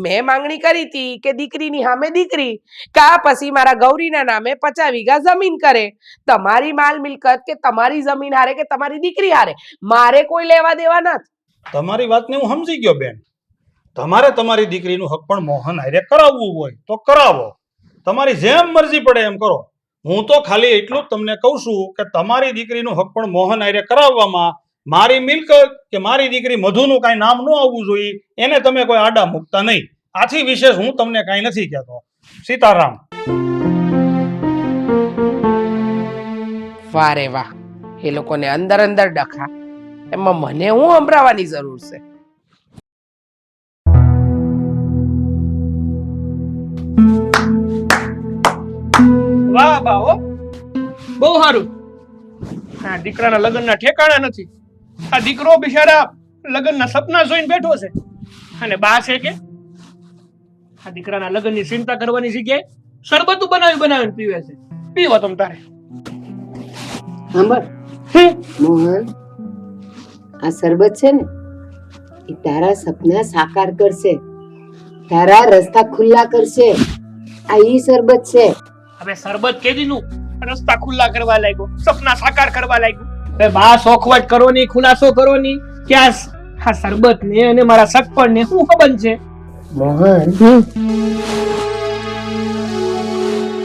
મેં માંગણી કરી હતી કે દીકરીની સામે દીકરી કા પછી મારા ગૌરીના નામે 50 વીઘા જમીન કરે. તમારી માલ મિલકત કે તમારી જમીન હારે કે તમારી દીકરી હારે મારે કોઈ લેવા દેવા નથી. તમારી વાતને હું સમજી ગયો બેન. તમારે તમારી દીકરીનું હક પણ મોહન હારે કરાવવું હોય તો કરાવો. તમારી જેમ મરજી પડે એમ કરો. હું તો ખાલી એટલું જ તમને કહું છું કે તમારી દીકરીનું હક પણ મોહન હારે કરાવવામાં મારી મિલકત કે મારી દીકરી મધુનું કાંઈ નામ ન આવવું જોઈએ, એને તમે કોઈ આડા મૂકતા નહીં. આથી વિશેષ હું તમને કાંઈ નથી કહેતો. સીતારામ. વાહ રે વાહ, એ લોકોને અંદર અંદર ડખા, એમાં મને હું સંભળાવવાની જરૂર છે? વાહ વાહ, બહુ સારું. આ દીકરાના લગ્નના ઠેકાણા નથી. આ દીકરો બિચારા લગ્નના સપના જોઈને બેઠો છે, અને બા છે કે આ દીકરાના લગ્નની ચિંતા કરવાની જગ્યાએ શરબતું બનાવીને પીવે છે. પીવો તમ તારે. મોહન, આ શરબત છે ને એ તારા સપના સાકાર કરશે, તારા રસ્તા ખુલ્લા કરશે. આ ઈ શરબત છે. હવે શરબત કેદીનું રસ્તા ખુલ્લા કરવા લાગ્યો, સપના સાકાર કરવા લાગ્યો. હવે બા શોખવટ કરો ની, ખુલાસો કરો ની કે આ શરબત ને અને મારા સગપણ ને શું સંબંધ છે? મોહન,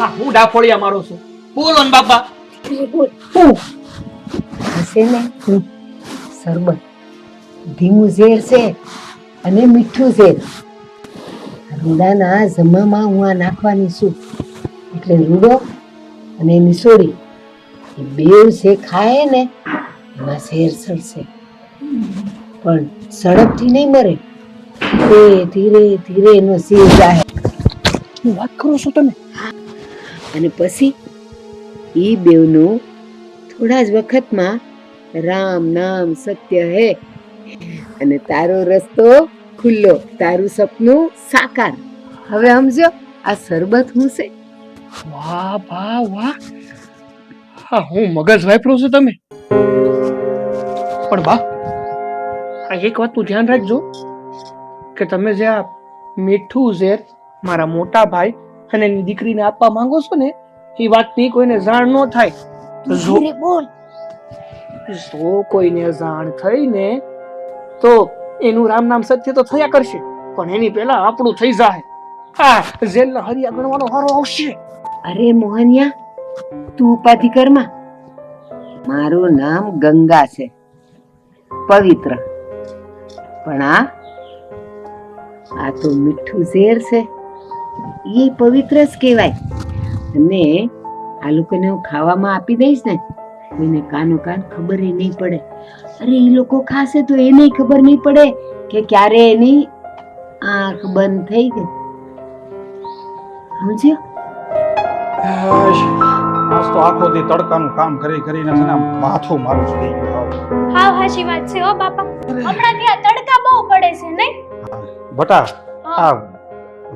આ હું ડાફોડિયા મારો છું. બોલો ને બાપા. હશે ને શરબત ધીમું ઝેર છે અને મીઠું ઝેર. રૂડાના જમામાં હું આ નાખવાની છું એટલે રૂડો અને એની સોડી એ બેવ જે ખાય ને એમાં ઝેર ચડશે, પણ ઝડપથી નહીં મરે, ધીરે ધીરે એનો ઝેર જાય. શું વાત કરો છો તમે? અને પછી એ બેવનું થોડા જ વખતમાં રામ નામ સત્ય હે અને તારો રસ્તો ખુલ્લો, તારું સપનું સાકાર. હવે સમજો આ શરબત હું છે. વાહ વાહ વાહ, હા હું મગજ વાપરો છો તમે. પણ બા, આ એક વાતનું ધ્યાન રાખજો કે તમે જે આ મીઠું ઝેર મારા મોટા ભાઈ અને એની દીકરીને આપવા માંગો છો ને, એ વાતની કોઈને જાણ ન થાય. જો બોલ. જો કોઈને જાણ થઈ ને તો એનું રામ નામ સત્ય તો થયા કરશે, પણ એની પહેલા આપણું થઈ જાય. હા, જેલના હરિયા ગણવાનો વારો આવશે. અરે મોહનિયા, તું ઉપાધિ કરમાં. મારું નામ ગંગા છે, પવિત્ર. પણ આ તો મીઠું ઝેર છે, એ પવિત્ર જ કહેવાય. અને આ લોકોને હું ખાવામાં આપી દઈશ ને, કોઈને કાનો કાન ખબર નહીં પડે. અરે એ લોકો ખાશે તો એને ખબર નહીં પડે કે ક્યારે એની આંખ બંધ થઈ ગઈ. સમજ્યો? આજ તો આખો દી તડકાનું કામ કરી કરીને છે ને માથું મારું થઈ ગયું. હા હાચી વાત છે હો બાપા. હમણાં ત્યાં તડકા બહુ પડે છે નહીં? બટા, આ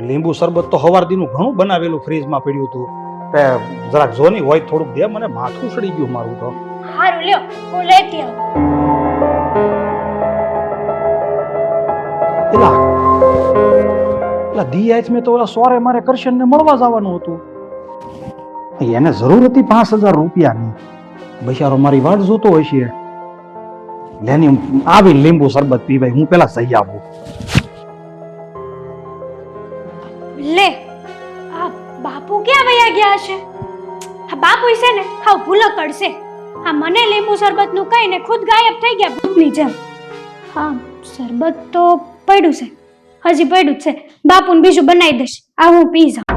લીંબુ શરબત તો હવાર દીનું ઘણું બનાવેલું ફ્રીજમાં પડ્યું હતું. જરાક જો ની હોય થોડુંક દે, મને માથું સડી ગયું મારું તો. હારું લ્યો, હું લેતી આવું. પેલા દી મેં તો ઓલા સોરે મારે કરશનને મળવા જવાનું હતું. એને જરૂર હતી 5,000 રૂપિયાની. બિચારો મારી વાટ જોતો હોય છે. લેની આવી લીંબુ શરબત પીવાય, હું પેલા સહી આપું. લે, આ બાપુ ક્યાં વયા ગયા છે? આ બાપુ છે ને હાવ ભૂલકડ છે. આ મને લીંબુ શરબતનું કહીને ખુદ ગાયબ થઈ ગયા ભૂતની જેમ. હા, શરબત તો પડ્યું છે, હજી પડ્યું જ છે. બાપુને બીજું બનાવી દઈશ, આ હું પી જાઉં.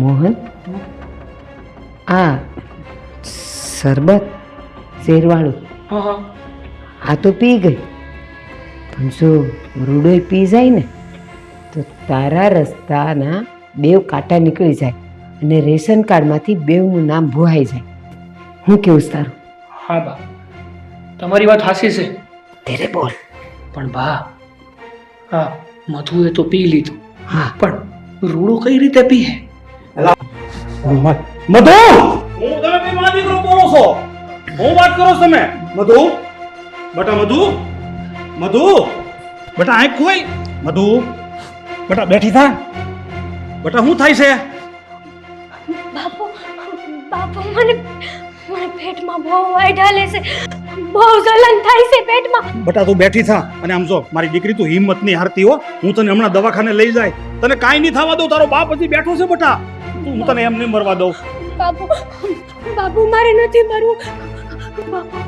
મોહન, આ શરબત શેરવાળું હા હા, આ તો પી ગઈ, પણ જો રૂડોય પી જાય ને તો તારા રસ્તાના 2 કાંટા નીકળી જાય અને રેશન કાર્ડમાંથી 2નું નામ ભૂહાઈ જાય. હું કેવું તારું? હા બા, તમારી વાત હાસી છે. તેરે બોલ. પણ બા, હા મધુએ તો પી લીધું, હા, પણ રૂડો કઈ રીતે પીએ? મધુ, હું તમે બે માં દીકરો બોલો છો? હું વાત કરો તમે? મધુ, બટા મધુ, મધુ, બટા આંખ ખોઈ. મધુ, બટા બેઠી થા. બટા શું થાય છે? બાપુ, બાપુ મને પેટમાં બહુ વાઢાલે છે, બહુ જલન થાય છે પેટમાં. બટા તું બેઠી થા અને આમ જો મારી દીકરી તું હિંમત નહીં હારતી હો. હું તને હમણાં દવાખાને લઈ જાય, તને કાંઈ નહીં થવા દઉં. તારો બાપ હજી બેઠો છે બટા, હું તને એમ નહીં મરવા દઉં. બાપુ, બાપુ મારે નથી મરવું. બાપુ,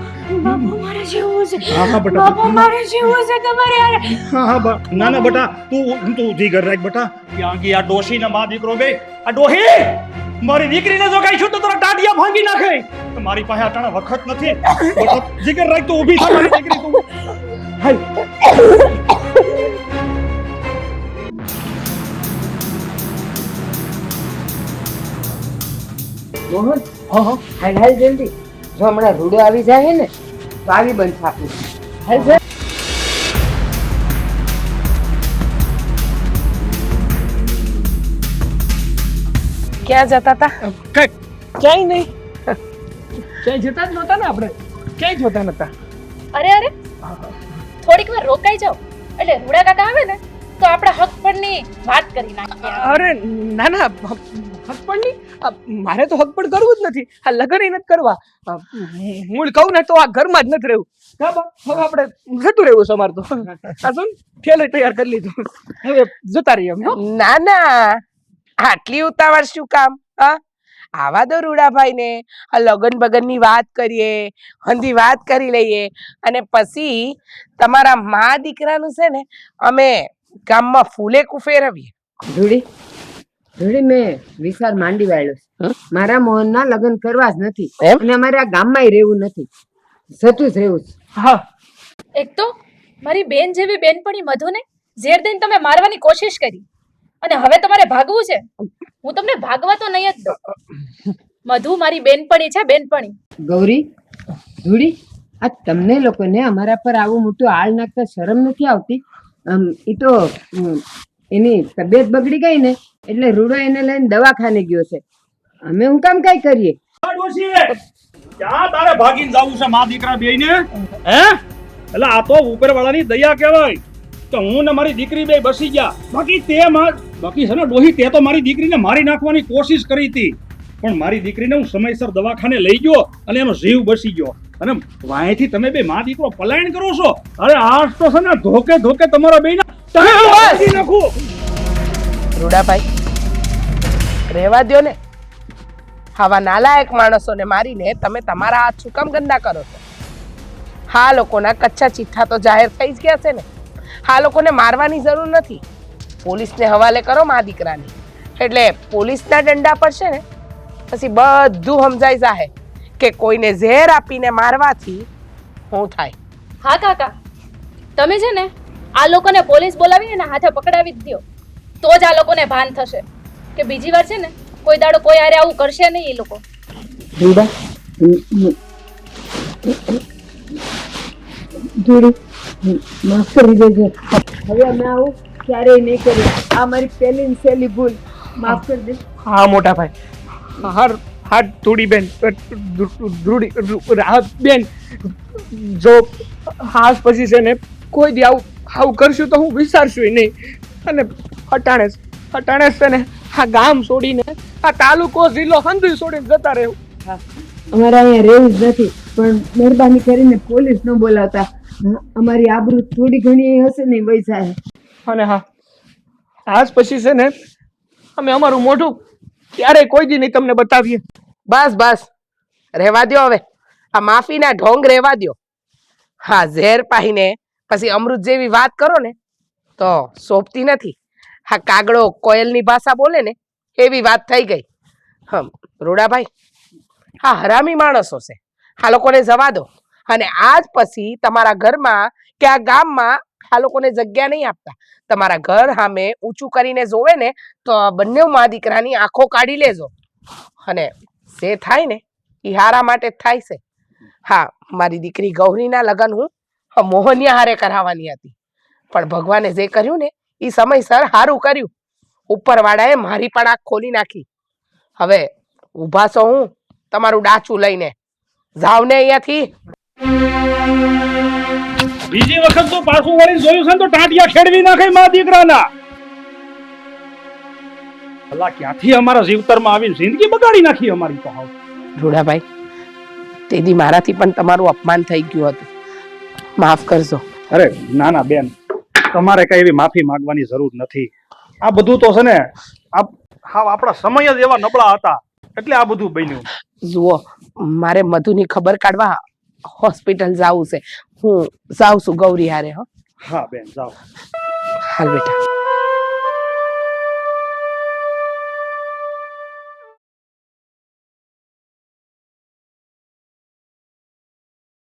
બાપુ મારે જીવવું છે. હા હા બટા, બાપુ મારે જીવવું છે તમારે યાર. હા હા ના ના બટા, તું જીગર રાખ બટા. ત્યાં ગઈ આ ડોશી ને મા દીકરો બે. આ ડોહી મારી દીકરીને જો કઈ છું તો તારા ટાટિયા ભાંગી નાખે. મારી પાસે આટલા વખત નથી. બટા જીગર રાખ, તું ઊભી થા મારી દીકરી તું. હાય મોહન, હા હા, હાલ હાલ જલ્દી. જો હમણાં રૂડો આવી જાય ને તો આવી બંધ થાપું. હાલ જલ્દી. ક્યાં જતા હતા? ક્યાંય નહીં, ક્યાંય જતા જ નહોતા ને આપણે. ક્યાંય જોતા નતા. અરે અરે થોડીક વાર રોકાઈ જાઓ એટલે રૂડા કાકા આવે ને તો આપણે હક પરની વાત કરી નાખીએ. અરે ના ના, હકપણની મારે તો હકપણ કરવું જ નથી. આ લગ્ન નથી કરવા. મૂળ કહું ને તો આ ઘરમાં જ નથી રહેવું. હા બા, હવે આપણે જતું રહેવું છે અમારે તો. આ શું થેલો તૈયાર કરી લીધું, હવે જતા રહીએ અમે. ના ના, આટલી ઉતાવળ શું કામ? હા, આવા દો રૂડાભાઈ ને. આ લગન બગન ની વાત કરીએ, હંધી વાત કરી લઈએ, અને પછી તમારા મા દીકરાનું છે ને અમે ગામમાં ફૂલેકું ફેરવીએ. ધૂળી ધૂળી મેં વિચાર માંડી વાળ્યો છે. મારા મોહનના લગ્ન કરવા જ નથી એમ? અને અમારે આ ગામમાં રહેવું નથી, જતું જ રહેવું છે. હા, એક તો મારી બેન જેવી બેનપણી મધુને ઝેર દઈને તમે મારવાની કોશિશ કરી અને હવે તમારે ભાગવું છે. હું તમને ભાગવા તો નહીં જ દઉં. મધુ મારી બેનપણી છે, બેનપણી. ગૌરી, ધૂળી, આ તમને લોકોને અમારા પર આવું મોટું આળ નાખતા શરમ નથી આવતી? એ તો એની તબિયત બગડી ગઈ ને એટલે રૂડો એને લઈને દવાખાને ગયો છે. અમે હું કામ કઈ કરીએ? ક્યાં તારે ભાગીને જાવું છે મા દીકરા બેયને? હે? એટલે આ તો ઉપરવાળાની દયા કહેવાય કે હું ને મારી દીકરી બે બસી ગયા. બાકી છે ને ડોહી, તે તો મારી દીકરીને મારી નાખવાની કોશિશ કરી હતી, પણ મારી દીકરીને હું સમયસર દવાખાને લઈ ગયો અને એનો જીવ બસી ગયો. અને વાંયથી તમે બે મા દીકરો પલાયન કરો છો. અરે આ તો છે ને ધોકે ધોકે તમારા બેયના નાખું. રૂડાભાઈ, રહેવા દ્યો ને. આવા નાલાયક માણસોને મારીને તમે તમારા હાથ શું કામ ગંદા કરો છો? હા, લોકોના કચ્છા ચિઠ્ઠા તો જાહેર થઈ જ ગયા છે ને. હા, લોકોને મારવાની જરૂર નથી. પોલીસને હવાલે કરો મા દીકરાને, એટલે પોલીસના દંડા પડશે ને પછી બધું સમજાઈ જાહે કે કોઈને ઝેર આપીને મારવાથી શું થાય. હા કાકા, તમે છે ને આ લોકોને પોલીસ બોલાવીને એના હાથે પકડાવી જ દ્યો, તો જ આ લોકોને ભાન થશે કે બીજી વાર છે ને કોઈ દાડો કોઈ હારે આવું કરશે નહીં એ લોકો. ધૂડા, ધૂળી, માફ કરી દેજો. હવે અમે આવું ક્યારેય નહીં કરીએ. આ મારી પહેલી ને સહેલી ભૂલ, માફ કરી દે. હા મોટા ભાઈ. હા ધૂળી બેન, રાહત બેન, જો હાસ પછી છે ને કોઈ દી આવું કરશું તો હું વિચારશું નહીં. અને હટાણે છે ને આ ગામ છોડીને, આ તાલુકો જિલ્લો હંધુય છોડીને જતા રહેવું. અમારે અહીંયા રહેવું જ નથી, પણ મહેરબાની કરીને પોલીસ ન બોલાવતા. અમારી આબરૂ થોડી ઘણી હશે ને વહી જાય. અને હા, આજ પછી છે ને અમે અમારું મોઢું ક્યારેય કોઈ દી નહીં તમને બતાવીએ. બસ બસ, રહેવા દ્યો હવે. આ માફીના ઢોંગ રહેવા દ્યો. હા, ઝેર પાઈને પછી અમૃત જેવી વાત કરો ને તો સોંપતી નથી. હા, કાગડો કોયલની ભાષા બોલે ને એવી વાત થઈ ગઈ. રૂડાભાઈ, હા હરામી માણસો છે, આ લોકોને જવા દો. અને આજ પછી તમારા ઘરમાં કે આ ગામમાં આ લોકોને જગ્યા નહીં આપતા. તમારા ઘર સામે ઊંચું કરીને જોવે ને તો બંને મા દીકરાની આંખો કાઢી લેજો. અને જે થાય ને એ હારા માટે જ થાય છે. હા, મારી દીકરી ગૌરીના લગ્ન હું મોહનિયા હારે કરાવવાની હતી, પણ ભગવાને જે કર્યું ને એ સમયસર હારું કર્યું. ઉપરવાળાએ મારી પણ આંખ ખોલી નાખી. હવે ઊભા છો હું તમારું ડાચું લઈને. જાવ ને અહીંયાથી. બીજી વખત તો પાછું વળીને જોયું છે ને તો ટાંટિયા ખેડવી નાખે મા દીકરાના. અલા, ક્યાંથી અમારા જીવતરમાં આવીને જિંદગી બગાડી નાખી અમારી તો. હાવ રૂડાભાઈ, તેદી મારાથી પણ તમારું અપમાન થઈ ગયું હતું, માફ કરજો. અરે ના ના બેન, તમારે કઈ એવી માફી માંગવાની જરૂર નથી. આ બધું તો છે ને આપણા સમય જ એવા નબળા હતા એટલે આ બધું બન્યું. જુઓ, મારે મધુની ખબર કાઢવા હોસ્પિટલ જવું છે. હું જાઉં છું ગૌરી હારે. હા બેન, જાઓ. હાલ બેટા.